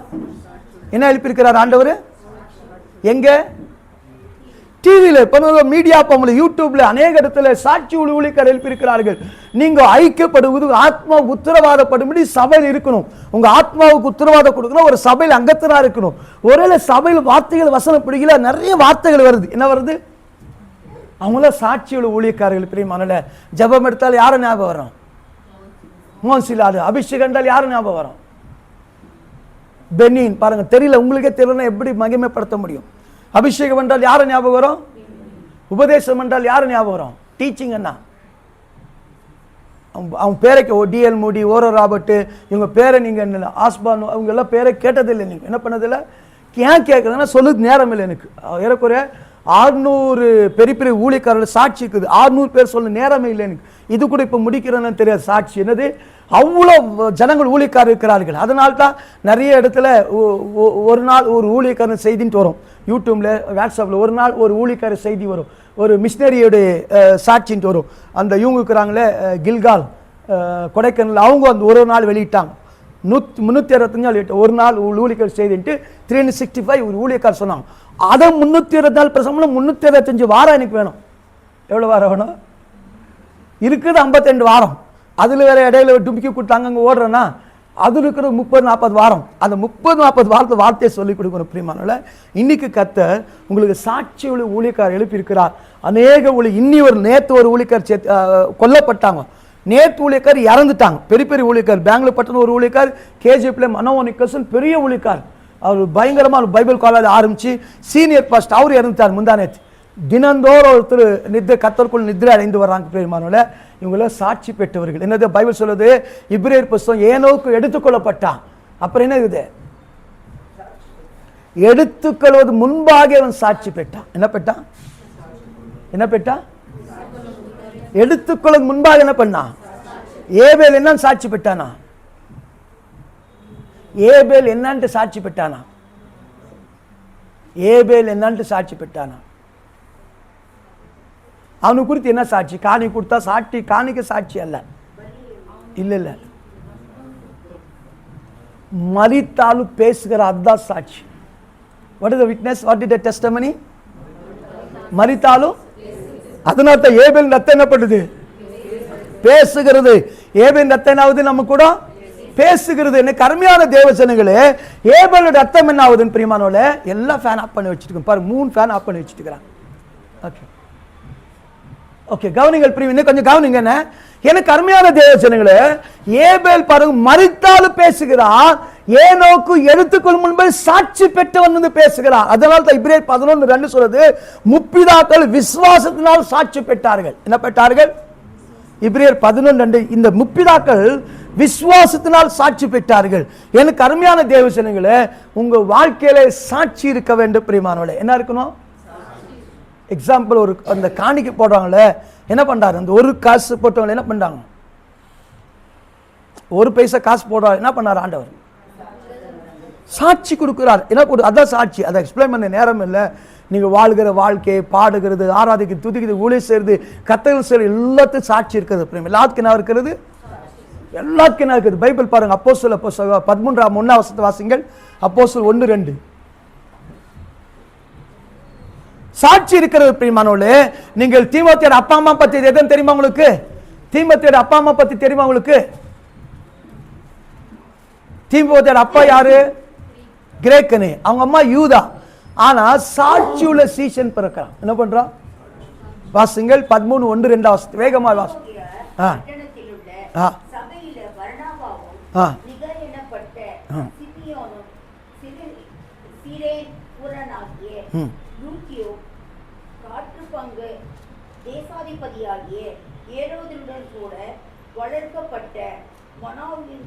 என்ன எழுப்பியிருக்கிறார் ஆண்டவர்? எங்க? டிவியில், இப்போ மீடியா, யூடியூப்ல அநேக இடத்துல சாட்சி ஊழியக்காரர் எழுப்பியிருக்கிறார்கள். நீங்க ஐக்கியப்படுவது ஆத்மா உத்தரவாதப்படும்படி சபையில் இருக்கணும். உங்க ஆத்மாவுக்கு உத்தரவாதம் கொடுக்கணும். ஒரு சபையில் அங்கத்தினா இருக்கணும். ஒருவேளை சபையில் வார்த்தைகள் வசனம் பிடிக்கல, நிறைய வார்த்தைகள் வருது. என்ன வருது? அவங்கள சாட்சி உள்ள ஊழியக்காரர்கள் பிரியமானல. ஜபம் எடுத்தால் யாரை ஞாபகம் வரும்? மோசிலாது. அபிஷேகம் என்றால் யாரை ஞாபகம் வரும்? பெனின். பாருங்க, தெரியல, உங்களுக்கே தெரியல, எப்படி மகிமைப்படுத்த முடியும்? அபிஷேகம் என்றால் யாரை ஞாபகம் வரும்? உபதேசம் என்றால் யாரை ஞாபகம் வரும்? டீச்சிங் என்ன? அவன் பேரை டிஎல் மூடி, ஓரோ ராபர்ட், இவங்க பேரை நீங்க ஆஸ்பான், அவங்க எல்லாம் பேரை கேட்டதில்லை. நீங்க என்ன பண்ணதில்லை? ஏன் கேட்குறதுன்னா சொல்லுது நேரம் இல்லை எனக்கு. ஏறக்குறைய 600 பெரிய பெரிய ஊழியக்காரர்கள் சாட்சி இருக்குது. 600 பேர் சொல்ல நேரமே இல்லை எனக்கு. இது கூட இப்போ முடிக்கிறேன்னு தெரியாது. சாட்சி என்னது? அவ்வளோ ஜனங்கள் ஊழியக்காரர் இருக்கிறார்கள். அதனால தான் நிறைய இடத்துல ஒரு நாள் ஒரு ஊழியக்காரன் செய்தின்ட்டு வரும். யூடியூப்ல, வாட்ஸ்அப்பில் ஒரு நாள் ஒரு ஊழியக்காரர் செய்தி வரும், ஒரு மிஷினரியோடைய சாட்சின்ட்டு வரும். அந்த இவங்க இருக்கிறாங்களே கில்கால், கொடைக்கானல், அவங்க அந்த ஒரு நாள் வெளியிட்டாங்க. 365 நாள் வெளியிட்ட ஒரு நாள் ஊழியக்காரர் செய்தின்ட்டு 365 ஒரு ஊழியக்காரர் சொன்னாங்க. அதை 320 நாள் பிரசம்னா 365 வாரம் எனக்கு வேணும். எவ்வளோ வாரம் வேணும்? இருக்குது 52 வாரம். அதில் வேற இடையில டுமிக்கி கொடுத்தாங்க அங்கே ஓடுறேன்னா அது இருக்கிற 30-40 வாரம். அந்த 30-40 வாரத்தை வார்த்தையை சொல்லிக் கொடுக்கணும் பிரியமானவர்களே. இன்னைக்கு கர்த்தர் உங்களுக்கு சாட்சி உள்ள ஊழியக்காரர் எழுப்பியிருக்கிறார். அநேக இன்னி ஒரு நேற்று ஒரு ஊழியக்கார் கொல்லப்பட்டாங்க. நேற்று ஊழியக்கார் இறந்துட்டாங்க. பெரிய பெரிய ஊழியக்கார், பெங்களூர் பட்டணம் ஒரு ஊழியக்கார், கேஜிஎஃப்ல மனோனிக்கல்சன் பெரிய ஊழியக்கார். அவர் பயங்கரமான பைபிள் காலேஜ் ஆரம்பிச்சு சீனியர் பாஸ்டர், அவர் இறந்துட்டார் முந்தா நேற்று. தினந்தோறும் ஒருத்தர் கர்த்தருக்குள் நித்திரை அடைந்து வர்றாங்க பிரியமானவர்களே. இவங்கள சாட்சி பெற்றவர்கள். என்னது பைபிள் சொல்லுது? இப்ரேயர் புத்தகம் ஏனோக்கு எடுத்துக்கொள்ளப்பட்டான். அப்புறம் என்ன இருக்குது? எடுத்துக்கொள்வது முன்பாக அவன் சாட்சி பெற்றான். என்ன பெற்றான்? என்ன பெற்றான்? எடுத்துக்கொள்வது முன்பாக என்ன பண்ணான்? ஏபேல் என்ன சாட்சி பெற்றானா? ஏபேல் என்னன்ட்டு சாட்சி பெற்றானா? ஏபேல் என்னன்ட்டு சாட்சி பெற்றானா? அவனுக்கு குறித்து என்ன சாட்சி? காணி கொடுத்தா சாட்சி, காணிக்க சாட்சி அல்ல. இல்ல இல்ல, மரித்தாலும் பேசுகிற அதுதான் சாட்சி. What is the witness? What is the testimony? மரித்தாலும். அதனால தான் ஏபேல் ரத்தம் என்ன பண்ணுது? பேசுகிறது. ஏபேல் ரத்தம் என்ன ஆகுது? நம்ம கூட பேசுகிறது. என்ன கருமையான தேவசனங்களே, ஏபேலோட ரத்தம் என்ன ஆகுதுன்னு பிரியமானவர்களே, எல்லாம் ஃபேன் ஆஃப் பண்ணி வச்சுட்டு பாரு. 3 ஃபேன் ஆஃப் பண்ணி வச்சுட்டு இருக்கிறான். ஓகே ஓகே, கவனிங்கள் பிரிவு, இன்னும் கொஞ்சம் கவனிங்க. எனக்கு அருமையான தேவசனங்களே, ஏபேல் பாருங்க மரித்தாலும் பேசுகிறான், ஏனோக்கு எடுத்துக்கொள்ளும் முன்பே சாட்சி பெற்றவன் வந்து பேசுகிறான். அதனால தான் இப்ரேயர் 11:2 சொல்றது, முற்பிதாக்கள் விசுவாசத்தினால் சாட்சி பெற்றார்கள். என்ன பெற்றார்கள்? இப்ரேயர் 11:2. இந்த முற்பிதாக்கள் விசுவாசத்தினால் சாட்சி பெற்றார்கள். எனக்கு அருமையான தேவசனங்களே, உங்க வாழ்க்கையில சாட்சி இருக்க வேண்டும் பிரியமானவர்களே. என்ன இருக்கணும்? எக்ஸாம்பிள், ஒரு அந்த காணிக்கை போடுறாங்களே, என்ன பண்றாரு? அந்த ஒரு காசு போட்டவங்க என்ன பண்றாங்க? ஒரு பைசா காசு போடுறாரு, என்ன பண்ணாரு? ஆண்டவர் சாட்சி கொடுக்கிறார். என்ன கொடு? அதான் சாட்சி. அதை எக்ஸ்பிளைன் பண்ண நேரம் இல்லை. நீங்க வாழ்கிற வாழ்க்கை, பாடுகிறது, ஆராதிக்கிறது, துதிக்கிறது, ஊழியம் செய்யறது, கத்தல் செய்யறது, எல்லாத்துக்கும் சாட்சி இருக்கிறது. எல்லாத்துக்கும் என்ன இருக்கிறது? எல்லாத்துக்கும் என்ன இருக்குது? பைபிள் பாருங்க. அப்போஸ்தலர் 13:1 வாசிங்கள். அப்போஸ்தலர் 1:2. சாட்சி இருக்கிறது பிரியமானவர்களே. நீங்கள் தீமோத்தேயர் அப்பா அம்மா பத்தி எதுவும் தெரியுமா உங்களுக்கு? தீமோத்தேயோட அப்பா அம்மா பத்தி தெரியுமா உங்களுக்கு? தீமோத்தேயோட அப்பா யாரு? கிரேக்கனு. அவங்க அம்மா யூதா. ஆனா சாட்சியுள்ள சீஷன் பிறக்கிறான். என்ன பண்றான்? வாசிங்கள் 13:1-2 வேகமா வாசி. தேசாதிபதியாகிய ஏரோதுடன் கூட வளர்க்கப்பட்ட மனாவின்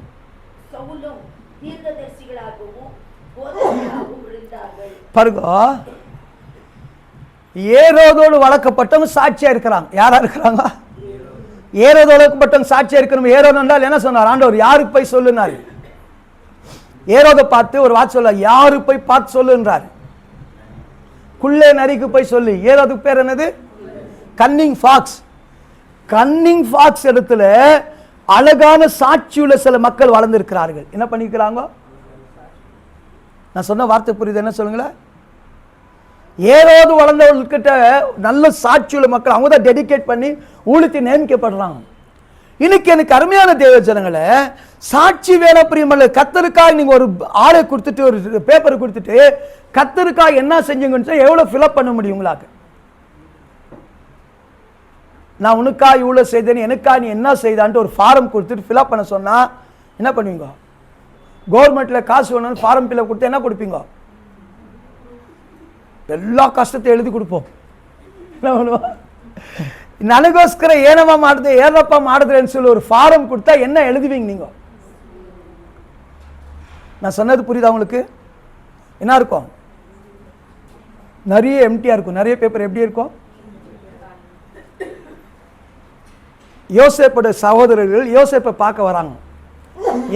சவுலும் தீர்க்கதரிசிகளாகவும் போதகர்களாகவும் இருந்தார்கள். பாருங்க, ஏரோதோடு வளர்க்கப்பட்டவங்க சாட்சியா இருக்கிறாங்க. யாரா இருக்கிறாங்க? ஏரோது வளர்க்கப்பட்டவங்க சாட்சியா இருக்கணும். ஏரோது என்றால் என்ன சொன்னார் ஆண்டவர்? யாருக்கு போய் சொல்லுனார்? ஏரோதை பார்த்து ஒரு வார்த்தை சொல்ல, யாரு போய் பார்த்து சொல்லுன்றார். குள்ளே நரிக்கு போய் சொல்லி. ஏரோதுக்கு பேர் என்னது? Canning Fox. கன்னிங் ஃபாக்ஸ் இடத்துல அழகான சாட்சியுள்ள சில மக்கள் வளர்ந்திருக்கிறார்கள். என்ன பண்ணிக்கிறாங்க? நான் சொன்ன வார்த்தை புரியுது? என்ன சொல்லுங்களேன்? ஏரோது வளர்ந்தவர்கிட்ட நல்ல சாட்சியுள்ள மக்கள், அவங்க தான் டெடிகேட் பண்ணி ஊழியத்தை நியமிக்கப்படுறாங்க. இன்னைக்கு எனக்கு அருமையான தேவ ஜனங்களை, சாட்சி வேண பிரியமல்ல. கர்த்தருக்காக நீங்க ஒரு ஆளை கொடுத்துட்டு, ஒரு பேப்பரை கொடுத்துட்டு, கர்த்தருக்காக என்ன செஞ்சீங்கன்னு எவ்வளவு ஃபில்அப் பண்ண முடியும் உங்களுக்கு? நான் உனக்கா இவ்வளவு செய்தேன்னு, எனக்கா நீ என்ன செய்தான்ட்டு ஒரு ஃபார்ம் கொடுத்துட்டு ஃபில்அப் பண்ண சொன்னா என்ன பண்ணுவீங்க? கவர்மெண்ட்ல காசு வேணும்னு ஃபார்ம் ஃபில்அப் கொடுத்து என்ன கொடுப்பீங்க? எல்லா கஷ்டத்தை எழுதி கொடுப்போம். என்ன பண்ணுவோம்? ನನಗೋಸ್ಕರ ಏನಮ್ಮ ಮಾಡಿದೆ, ಏನಪ್ಪ ಮಾಡಿದ್ರೇன்னு சொல்லி ஒரு ஃபார்ம் கொடுத்தா என்ன எழுதுவீங்க நீங்க? நான் சொன்னது புரியுதா உங்களுக்கு? என்ன இருக்கும்? நிறைய எம்டியா இருக்கும். நிறைய பேப்பர் எப்படி இருக்கும்? யோசேப்போட சகோதரர்கள் யோசேப்பை பார்க்க வராங்க.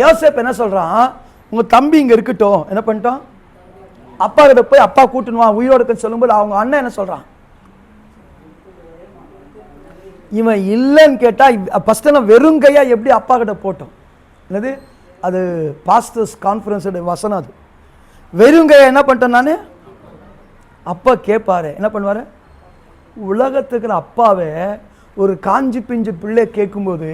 யோசேப் என்ன சொல்றான்? உங்க தம்பி இங்க இருக்கட்டும். என்ன பண்ணிட்டோம்? அப்பா கிட்ட போய் அப்பா கூட்டணுவா உயிரோடு இருக்குன்னு சொல்லும்போது அவங்க அண்ணன் என்ன சொல்றான்? இவன் இல்லைன்னு கேட்டா ஃபர்ஸ்ட் நான் வெறுங்கையா எப்படி அப்பா கிட்ட போட்டோம். என்னது அது? பாஸ்டர்ஸ் கான்ஃபரன்ஸ் வசனம். அது வெறுங்கையா என்ன பண்ணிட்டேன் நான்? அப்பா கேட்பாரு. என்ன பண்ணுவாரு? உலகத்துக்கு அப்பாவே ஒரு காஞ்சி பிஞ்சு பிள்ளை கேட்கும்போது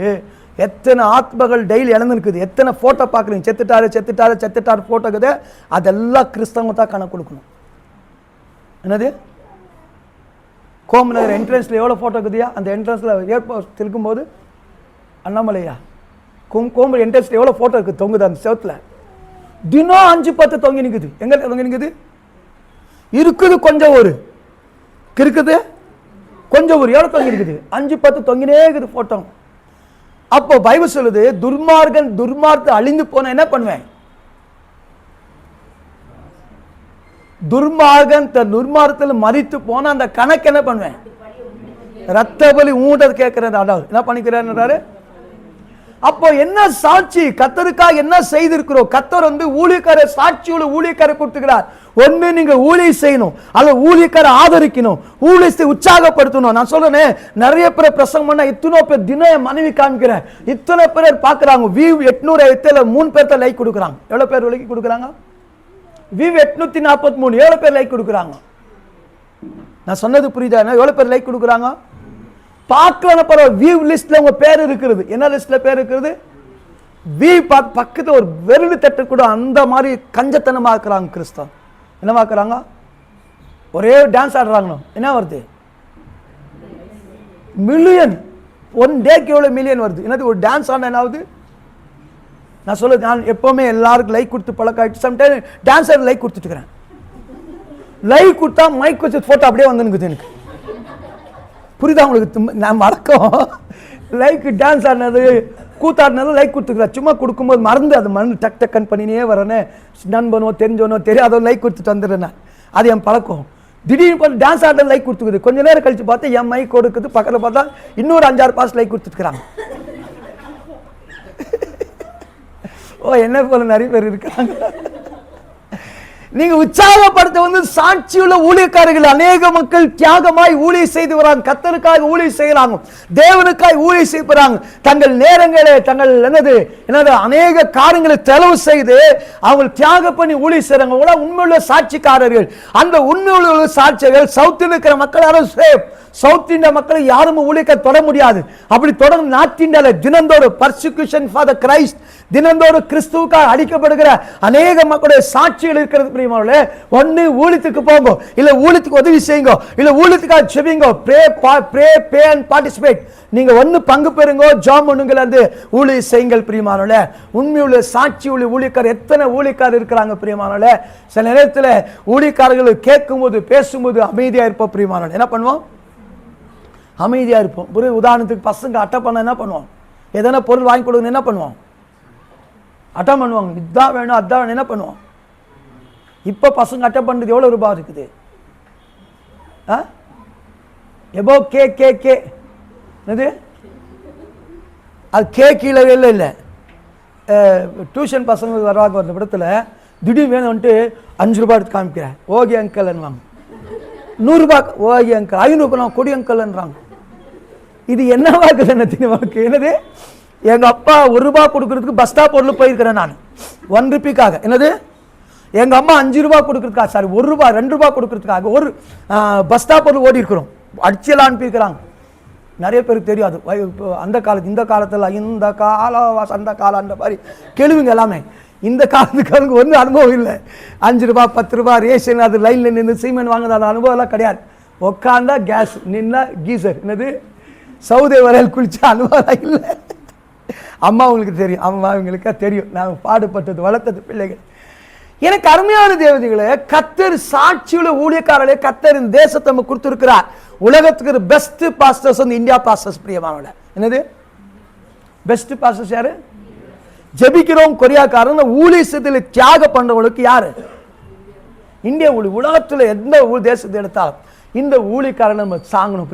எத்தனை ஆத்மகள் டெய்லி இழந்துருக்குது, எத்தனை போட்டோ பார்க்குறீங்க, செத்துட்டாரு போட்டோக்குது. அதெல்லாம் கிறிஸ்தவங்க தான் கணக்கு கொடுக்கணும். என்னது? கோமநகர் என்ட்ரன்ஸ்ல எவ்வளோ போட்டோ இருக்குதுயா? அந்த என்ட்ரன்ஸ்ல ஏர்போர்ட் இருக்கும்போது அண்ணாமலையா கோம்பு என்ட்ரன்ஸ்ல எவ்வளோ போட்டோ இருக்குது தொங்குது அந்த செவத்துல? தினம் 5-10 தொங்கி நிற்குது. எங்க தொங்கி நிற்குது? இருக்குது கொஞ்சம் ஒரு இருக்குது கொஞ்சம் ஒரு எவ்வளோ தொங்கி இருக்குது? 5-10 தொங்கினே இருக்குது போட்டோ. அப்போ பைபிள் சொல்லுது, துர்மார்க்கத்தை அழிந்து போன என்ன பண்ணுவேன்? துர்மார்கன் துர்மார்க்கத்தில் மரித்து போன அந்த கணக்கு என்ன பண்ணுவேன்? ரத்த பலி ஊண்டது கேட்கிறது. என்ன பண்ணிக்கிறாரு? அப்போ என்ன சாட்சி? கர்த்தருக்காக என்ன செய்திருக்கிறோம்? கர்த்தர் ஊழியக்கார சாட்சியுள்ள ஊழியக்கார கொடுத்துக்கிறார். ஒண்ணு நீங்க ஊழியம் செய்யணும், அல்ல ஊழியக்கார ஆதரிக்கணும், ஊழியத்தை உற்சாகப்படுத்தணும். நான் சொல்றேன், நிறைய பேர் பிரசங்கம் பண்ணா இத்தனை பேர் தினம் மனைவி காமிக்கிறேன், இத்தனை பேர் பாக்குறாங்க. வியூ 800 3 பேர்த்த லைக் கொடுக்குறாங்க. எவ்வளவு பேர் லைக் கொடுக்குறாங்க? வியூ 843 எவ்வளவு பேர் லைக் கொடுக்குறாங்க? நான் சொன்னது புரியுதா? எவ்வளவு பேர் லைக் கொடுக்குறாங்க? பார்க்கலாம் பரவாயில்ல. வியூ லிஸ்ட்ல உங்க பேர் இருக்கிறது. என்ன லிஸ்ட்ல பேர் இருக்கிறது? வியூ பக்கத்துல ஒரு வெறுடு தட்டு கூட அந்த மாதிரி கஞ்சத்தனமா இருக்கிறாங்க கிறிஸ்தவம். என்னவா இருக்கிறாங்க? ஒரே டான்ஸ் ஆடுறாங்க. என்ன வருது? மில்லியன். 1 டேக்கு எவ்வளவு மில்லியன் வருது? என்னது ஒரு டான்ஸ் ஆடினா என்ன ஆகுது? நான் சொல்ல, நான் எப்பவுமே எல்லாருக்கும் லைக் கொடுத்து பழக்காயிட்டு சம்டைம் டான்ஸர் லைக் கொடுத்துட்டு இருக்கிறேன். லைக் கொடுத்தா மைக் வச்சு போட்டோ அப்படியே வந்துனுக்குது எனக்கு. புரியுதா உங்களுக்கு? நான் வழக்கம் லைக் டான்ஸ் ஆடினது கூத்தாடினது லைக் கொடுத்துக்கிறேன். சும்மா கொடுக்கும்போது மறந்து அது டக் டக்குன்னு பண்ணினே வரேன்னு நண்பனோ தெரிஞ்சவனோ தெரியாதோ லைக் கொடுத்துட்டு வந்துடுறேன். அது என் பழக்கம். திடீர்னு பார்த்து டான்ஸ் ஆடுறது லைக் கொடுத்துக்குது. கொஞ்ச நேரம் கழிச்சு பார்த்தா என் மைக் கொடுக்குது. பக்கத்தில் பார்த்தா இன்னொரு 5-6 பாஸ் லைக் கொடுத்துருக்குறாங்க. ஓ, என்ன போல நிறைய பேர் இருக்காங்க. நீங்க உற்சாகப்படுத்த வந்து சாட்சியுள்ள ஊழியக்காரர்கள். அநேக மக்கள் தியாகமாய் ஊழியம் செய்து வராங்க, கர்த்தருக்காக ஊழியம் செய்யறாங்க, தேவனுக்காய் ஊழியம் செய்யறாங்க. தங்கள் நேரங்களை தங்கள் என்னது அநேக காரியங்களை செலவு செய்து அவங்க தியாகம் பண்ணி ஊழியம் செய்யறாங்க. உண்மையுள்ள சாட்சிக்காரர்கள். அந்த உண்மையுள்ள சாட்சிகள் சவுத்தில் இருக்கிற மக்கள் யாரும் சவுத் இந்தியா மக்களை யாரும் ஊழியக்க தொட முடியாது. அப்படி தொடர்ந்து நார்த் இந்தியால தினந்தோறும் பர்சிக்யூஷன் ஃபார் த கிரைஸ்ட், தினந்தோறும் கிறிஸ்துவுக்காக அடிக்கப்படுகிற அநேக மக்களுடைய சாட்சிகள் இருக்கிறது. பிரியமானவர்களே, ஒன்னு ஊழியத்துக்கு போங்க, இல்ல ஊழியத்துக்கு உதவி செய்யுங்க, இல்ல ஊழியத்துக்காக செவிங்க, pray and participate. நீங்க ஒன்னு பங்கு பெறுங்க, ஜாம் பண்ணுங்கள், அந்த ஊழியம் செய்யுங்கள். பிரியமானவர்களே, உண்மையுள்ள சாட்சி உள்ள ஊழியக்காரர் எத்தனை ஊழியக்காரர் இருக்கிறாங்க. பிரியமானவர்களே, சில நேரத்தில் ஊழியக்காரர்கள் கேட்கும் போது பேசும்போது அமைதியா இருப்போம். பிரியமானவர்களே, என்ன பண்ணுவோம்? அமைதியா இருப்போம். ஒரு உதாரணத்துக்கு பசங்க அட்டை பண்ண என்ன பண்ணுவோம்? எதனா பொருள் வாங்கி கொடுங்க என்ன பண்ணுவோம்? அட்டம் பண்ணுவாங்க. இதான் வேணும் அதான் வேணும் என்ன பண்ணுவோம்? இப்ப பசங்க அட்டை பண்ணுறது எவ்வளவு ரூபாய் இருக்குது? எபோ கே கே கே என்னது அது கே கீழே இல்லை. டியூஷன் பசங்க வருவாங்க, ஒரு இடத்துல திடீர்னு வேணும்ட்டு 5 ரூபாய் எடுத்து காமிக்கிறேன், ஓகே அங்கல் என்னவாங்க. 100 ரூபாய் ஓகே அங்கல், 500 ரூபாய் கொடி அங்கல்ன்றாங்க. இது என்னவா இருக்குது? என்னது எங்க அப்பா 1 ரூபாய் கொடுக்கறதுக்கு பஸ் ஸ்டாப் பொருள் போயிருக்கிறேன் நான் 1 ரூபாய்க்காக. என்னது எங்க அம்மா 5 ரூபாய் கொடுக்கறதுக்காக, சாரி 1 ரூபாய் 2 ரூபாய் கொடுக்கறதுக்காக ஒரு பஸ் ஸ்டாப் பொருள் ஓடி இருக்கிறோம். அடிச்சலாம் அனுப்பியிருக்கிறாங்க. நிறைய பேருக்கு தெரியாது. அந்த காலத்து இந்த காலத்தில் இந்த காலம் அந்த காலம் அந்த மாதிரி கேள்விங்க எல்லாமே. இந்த காலத்துக்கு ஒன்றும் அனுபவம் இல்லை. 5 ரூபாய் 10 ரூபாய் ரேஷன், அது லைன்ல நின்று சீமெண்ட் வாங்குறது அந்த அனுபவம் எல்லாம் கிடையாது. உட்காந்தா கேஸ், நின்னா கீசர், என்னது சவுதி வரையில் குளிச்ச அனுபவம் இல்லை. அம்மா உங்களுக்கு தெரியும், அம்மா இவங்களுக்கா தெரியும் நாங்கள் பாடுபட்டது வளர்த்தது பிள்ளைகள். எனக்கு அருமையான தேவதைகளே, கர்த்தர் சாட்சியுள்ள ஊழியக்காரர்களே கர்த்தர் இந்த தேசத்தை நம்ம கொடுத்திருக்கிறார். உலகத்துக்கு பெஸ்ட் பாஸ்டர்ஸ் வந்து இந்தியா பாஸ்டர்ஸ். பிரியமானவர்களே, என்னது பெஸ்ட் பாஸ்டர்ஸ் யாரு? ஜெபிக்கிறோம் கொரியாக்காரன் ஊழியத்தில் தியாக பண்றவங்களுக்கு யாரு? இந்தியா ஊழி. உலகத்தில் எந்த தேசத்தை எடுத்தாலும் இந்த ஊழியக்காரன் நம்ம சாங்கணும்.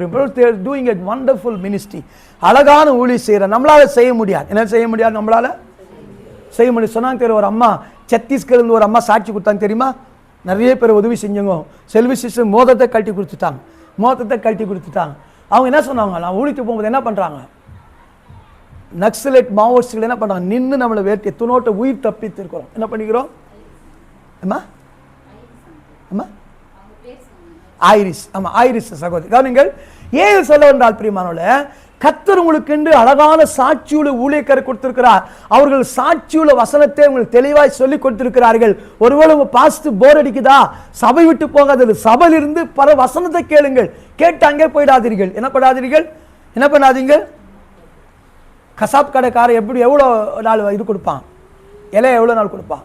Doing a wonderful ministry. அழகான ஊழி செய்யற. நம்மளால செய்ய முடியாது. என்ன செய்ய முடியாது? நம்மளால செய்ய முடியும். சொன்னாங்க தெரியும், ஒரு அம்மா சத்தீஸ்கர்ல ஒரு அம்மா சாட்சி கொடுத்தாங்க தெரியுமா? நிறைய பேர் உதவி செஞ்சவங்க. செல்வி சிஸ்டர் மோதத்தை கழட்டி கொடுத்துட்டாங்க. அவங்க என்ன சொன்னாங்க? நான் ஊழித்து போகும்போது என்ன பண்றாங்க? நக்சலைட் மாவோயிஸ்டுகள் என்ன பண்றாங்க? நின்று நம்மளை வேட்டி துணோட்ட உயிர் தப்பித்து இருக்கிறோம். என்ன பண்ணிக்கிறோம்? அம்மா அம்மா ஐரிஸ். ஆமா, ஐரிஸ் சகோதரி. கவனிங்கள், ஏன் சொல்ல வந்தால் பிரியமானவர்களே, கர்த்தர் உங்களுக்கு என்று அழகான சாட்சியுள்ள ஊழியக்காரர் கொடுத்திருக்கிறார். அவர்கள் சாட்சியுள்ள வசனத்தை உங்களுக்கு தெளிவாய் சொல்லி கொடுத்திருக்கிறார்கள். ஒருவேளை உங்க பாஸ்ட் போர் அடிக்குதா, சபை விட்டு போகாது, சபையில் இருந்து பல வசனத்தை கேளுங்கள். கேட்டு அங்கே போயிடாதீர்கள். என்ன பண்ணாதீங்க? கசாப் கடைக்காரர் எப்படி எவ்வளோ நாள் இது கொடுப்பான்? இலையை எவ்வளோ நாள் கொடுப்பான்?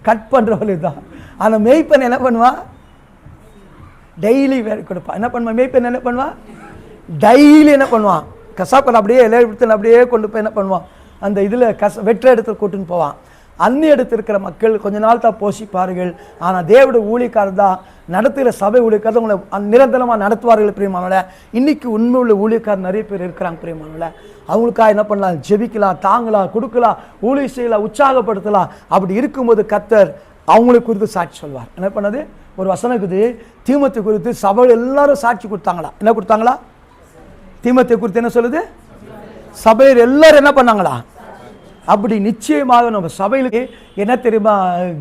கட் பண்றவர்கள் தான். ஆனால் மெய்ப்பன் என்ன பண்ணுவான்? டெய்லி கொடுப்பான். என்ன பண்ணுவான்? மெய்ப்பன் என்ன பண்ணுவான்? டெய்லி என்ன பண்ணுவான்? கசாப் கடை அப்படியே இலையை எடுத்து அப்படியே கொண்டு போய் என்ன பண்ணுவான்? அந்த இதில் வெற்ற இடத்துல கூட்டுன்னு போவான். அந்நிய இடத்துல இருக்கிற மக்கள் கொஞ்ச நாள் தான் போஷிப்பார்கள். ஆனால் தேவனுடைய ஊழியக்காரர் தான் நடத்துகிற சபை ஊழியக்காரர் உங்களை நிரந்தரமாக நடத்துவார்கள். பிரியமானவர்களே, இன்னைக்கு உண்மை உள்ள ஊழியக்காரர் நிறைய பேர் இருக்கிறாங்க. பிரியமானவர்களே, அவங்களுக்காக என்ன பண்ணலாம்? ஜெபிக்கலாம், தாங்கலாம், கொடுக்கலாம், ஊழியம் செய்யலாம், உற்சாகப்படுத்தலாம். அப்படி இருக்கும்போது கர்த்தர் அவங்களுக்கு குறித்து சாட்சி சொல்வார். என்ன பண்ணது? ஒரு வசனம் இருக்குது, தீமோத்தேயு குறித்து சபை எல்லாரும் சாட்சி கொடுத்தாங்களா? என்ன கொடுத்தாங்களா? தீமோத்தேயு குறித்து என்ன சொல்லுது? சபையில் எல்லாரும் என்ன பண்ணாங்களா? அப்படி நிச்சயமாக நம்ம சபையிலுக்கு என்ன தெரியுமா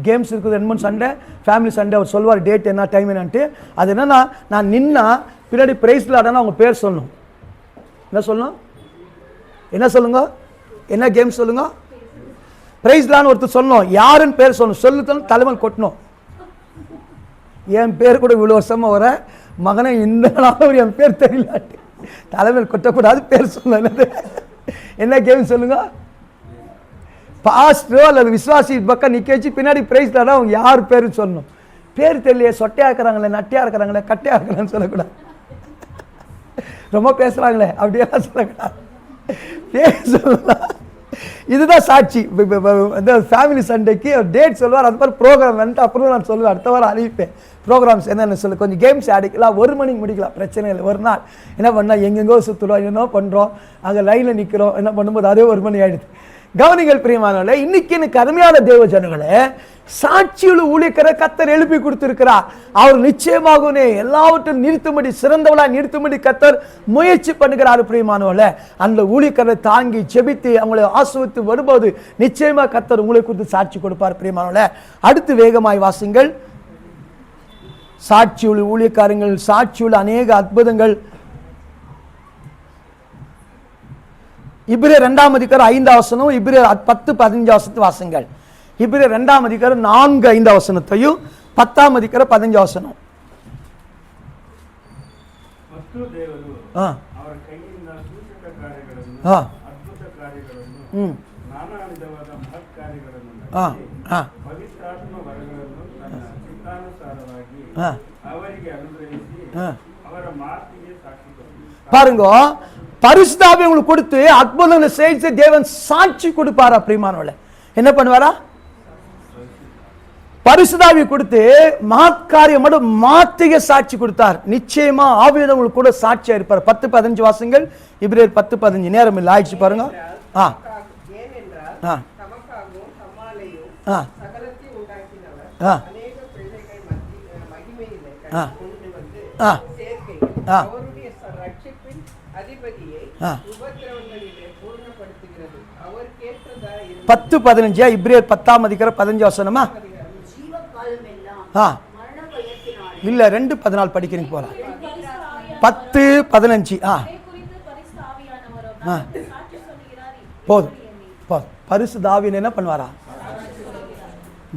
கேம்ஸ் இருக்குது? 2 சண்டே, ஃபேமிலி சண்டே. அவர் சொல்வார் டேட் என்ன, டைம் என்னன்ட்டு. அது என்னன்னா, நான் நின்னா பின்னாடி பிரைஸ் விளையாடனா அவங்க பேர் சொல்லணும். என்ன சொல்லணும்? என்ன சொல்லுங்க? என்ன கேம் சொல்லுங்க? பிரைஸ் விளையாட ஒருத்தர் சொல்லணும். யாருன்னு பேர் சொல்லணும். சொல்லுத்தணும், தலைமையில் கொட்டணும். என் பேர் கூட இவ்வளோ வருஷமா வர மகனை இந்த நாள் என் பேர் தெரியலாட்டு தலைமையில் கொட்டக்கூடாது, பேர் சொல்லணும். என்ன கேம் சொல்லுங்க? பாஸ்டரோ அல்லது விசுவாசி பக்கம் நிற்க வச்சு பின்னாடி பிரைஸ் தர அவங்க யார் பேருன்னு சொல்லணும். பேர் தெரியலையே, சொட்டையா இருக்கிறாங்களே, நட்டையா இருக்கிறாங்களே, கட்டையா இருக்கிறான்னு சொல்லக்கூடாது. ரொம்ப பேசுறாங்களே அப்படியெல்லாம் சொல்லக்கூடாது. பேர் சொல்லலாம். இதுதான் சாட்சி. இந்த ஃபேமிலி சண்டேக்கு டேட் சொல்லுவார். அது மாதிரி ப்ரோக்ராம் வந்துட்டு அப்புறம் நான் சொல்லுவேன், அடுத்த வாரம் அறிவிப்பேன் ப்ரோக்ராம்ஸ் என்னென்னு சொல்லி. கொஞ்சம் கேம்ஸ் ஆடிக்கலாம், 1 மணிக்கு முடிக்கலாம், பிரச்சனை இல்லை. ஒரு நாள் என்ன பண்ணால் எங்கெங்கோ சுற்றுறோம், என்னென்னோ பண்ணுறோம், அங்கே லைனில் நிற்கிறோம், என்ன பண்ணும்போது அதே 1 மணி ஆகிடுது. கவனிகள் பிரியமானவர்களே, இன்னைக்கு எனக்கு அருமையான தேவ ஜனங்களே, சாட்சியுள்ள ஊழியக்காரரை கர்த்தர் எழுப்பி கொடுத்திருக்கிறார். அவர் நிச்சயமாகவே எல்லாவற்றையும் நிறுத்தும்படி, சிறந்தவளா நிறுத்தும்படி கர்த்தர் முயற்சி பண்ணுகிறார். பிரியமானவர்களே, அந்த ஊழியக்காரரை தாங்கி ஜெபித்து அவங்களை ஆசீர்வதித்து வரும்போது நிச்சயமா கர்த்தர் உங்களை குறித்து சாட்சி கொடுப்பார். பிரியமானவர்களே, அடுத்து வேகமாய் வாசிங்கள். சாட்சியுள்ள ஊழியக்காரங்கள், சாட்சியுள்ள அநேக அற்புதங்கள். இப்ரேயர் 2ஆம் அதிகாரம் 5ஆம் வசனம், இப்ரேயர் 10-15 வசனத்தை வாசிங்கள். இப்ரேயர் 2ஆம் அதிகாரம் 4-5 வசனத்தையும் 10ஆம் அதிகாரம் 15 வசனம். ಮತ್ತು ದೇವರು ಅವರ ಕೈಯಿಂದ ಸೂಚಕ ಕಾರ್ಯಗಳನ್ನು, ಅದ್ಭುತ ಕಾರ್ಯಗಳನ್ನು, ನಾನಾ ವಿಧವಾದ ಮಹತ್ ಕಾರ್ಯಗಳನ್ನು ನಡೆಸಿ ಪವಿತ್ರಾತ್ಮ ವರಗಳನ್ನು ತನ್ನ ಚಿತ್ತಾನುಸಾರವಾಗಿ ಅವರಿಗೆ ಅನುಗ್ರಹಿಸಿ ಅವರ ಮಾತಿಗೆ ಸಾಕ್ಷಿ ಕೊಟ್ಟರು. பாருங்க, பரிசுத்தாவி உங்களுக்கு கொடுத்து அற்புதங்களை செய்து தேவன் சாட்சி கொடுப்பாரா? பிரியமானவர்களே, என்ன பண்ணுவாரா? பரிசுத்தாவி கொடுத்து மகத்காரியம் மாத்திக சாட்சி கொடுத்தார். நிச்சயமா ஆவியானவர் கூட சாட்சியா இருப்பார். 10-15 வாசங்கள். இப்ரேயர் 10-15. நேரம் இல்லை, ஆயிடுச்சு பாருங்க. ஏனென்றால் தமக்காகவும் தம்மாலேயும் சகலத்தையும் உண்டாக்கினவர் அநேக பிள்ளைகள் மகிமையிலே கொண்டு வந்து சேர்க்கையில் அவருடைய ரட்சிப்பின் அதிபதியை உபத்திரவங்களிலே பூர்ணப்படுத்துகிறது. அவர் கேட்டதா 10-15. இப்ரேயர் 10ஆம் அதிகாரம் 15 வசனமா? இல்ல 2:14 படிக்கிறீங்க போல. 10-15. போதும் போதும். பரிசுத்த ஆவியானவர் என்ன பண்ணுவாரா?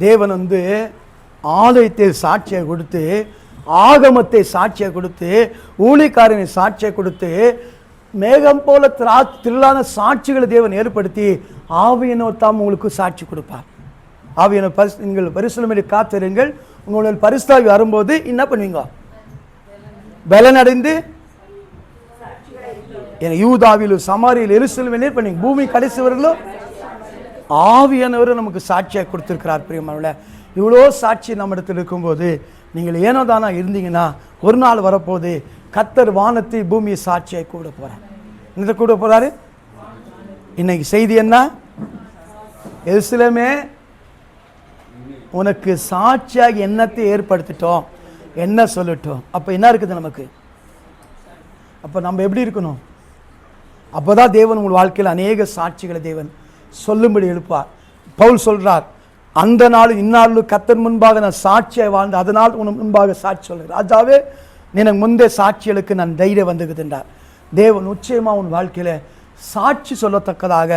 தேவன் வந்து ஆலயத்தை சாட்சியை கொடுத்து, ஆகமத்தை சாட்சியை கொடுத்து, ஊழியக்காரனை சாட்சியை கொடுத்து, மேகம் போல திரளான சாட்சிகளை தேவன் ஏற்படுத்தி ஆவியானவர் தாம் உங்களுக்கு சாட்சி கொடுப்பார். ஆவியானவர் நீங்கள் பரிசுத்தமே காத்திருங்கள். உங்களுடைய பரிசுத்தாவி வரும்போது என்ன பண்ணுவீங்க? பலனடைந்து யூதாவிலும் சமாரியில் எருசலேமிலும் என்ன பண்ணுவீங்க? பூமி கடைசி வரலும் ஆவியானவர் நமக்கு சாட்சியாக கொடுத்திருக்கிறார். பிரியமானவர்களே, இவ்வளோ சாட்சி நம்ம இடத்துல இருக்கும்போது நீங்கள் ஏனோ தானா இருந்தீங்கன்னா ஒரு நாள் வரப்போது கர்த்தர் வானத்தை பூமியை சாட்சியாக கூட போறார். என்ன கூட போறாரு? இன்னைக்கு செய்தி என்ன? எருசலேமே, உனக்கு சாட்சியாக எண்ணத்தை ஏற்படுத்திட்டோம், என்ன சொல்லட்டும். அப்போ என்ன இருக்குது நமக்கு? அப்போ நம்ம எப்படி இருக்கணும்? அப்போதான் தேவன் உங்கள் வாழ்க்கையில் அநேக சாட்சிகளை தேவன் சொல்லும்படி எழுப்பார். பவுல் சொல்றார், அந்த நாள் இந்நாளும் கர்த்தர் முன்பாக நான் சாட்சியாக வாழ்ந்து அதனால் உன் முன்பாக சாட்சி சொல்கிறேன். ராஜாவே, எனக்கு முந்தைய சாட்சிகளுக்கு நான் தைரியம் வந்துக்குதுன்றார். தேவன் நிச்சயமாக உன் வாழ்க்கையில் சாட்சி சொல்லத்தக்கதாக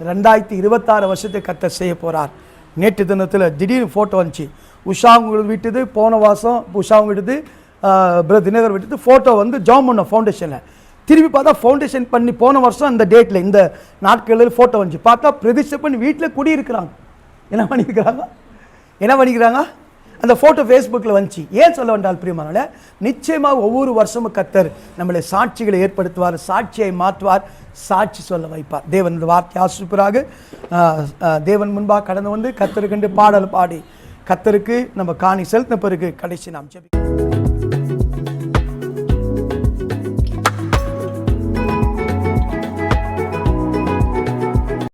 2026 வருஷத்தை கர்த்தர் செய்ய போகிறார். நேற்று தினத்தில் திடீர்னு ஃபோட்டோ வந்துச்சு. உஷாங்க விட்டுது, போன வாசம் உஷாங்க விட்டுது, தினகர் விட்டுது. ஃபோட்டோ வந்து ஜாம் பண்ண ஃபவுண்டேஷனில் திருப்பி பார்த்தா ஃபவுண்டேஷன் பண்ணி போன வருஷம் இந்த டேட்டில் இந்த நாட்களில் ஃபோட்டோ வந்துச்சு. பார்த்தா பிரதிஷ்டை பண்ணி வீட்டில் குடியிருக்கிறாங்க. என்ன பண்ணிக்கிறாங்க? அந்த ஃபோட்டோ ஃபேஸ்புக்கில் வந்துச்சு. ஏன் சொல்ல வேண்டால் பிரியமானவர்களே, நிச்சயமாக ஒவ்வொரு வருஷமும் கர்த்தர் நம்மளை சாட்சிகளை ஏற்படுத்துவார், சாட்சியை மாற்றுவார், சாட்சி சொல்ல வைப்பார். தேவன் இந்த வார்த்தை ஆசிரியராக தேவன் முன்பாக கடந்து வந்து கர்த்தருக்கு பாடல் பாடி கர்த்தருக்கு நம்ம காணி செலுத்தின பிறகு கடைசி நாம் ஜெபிக்கிறோம்.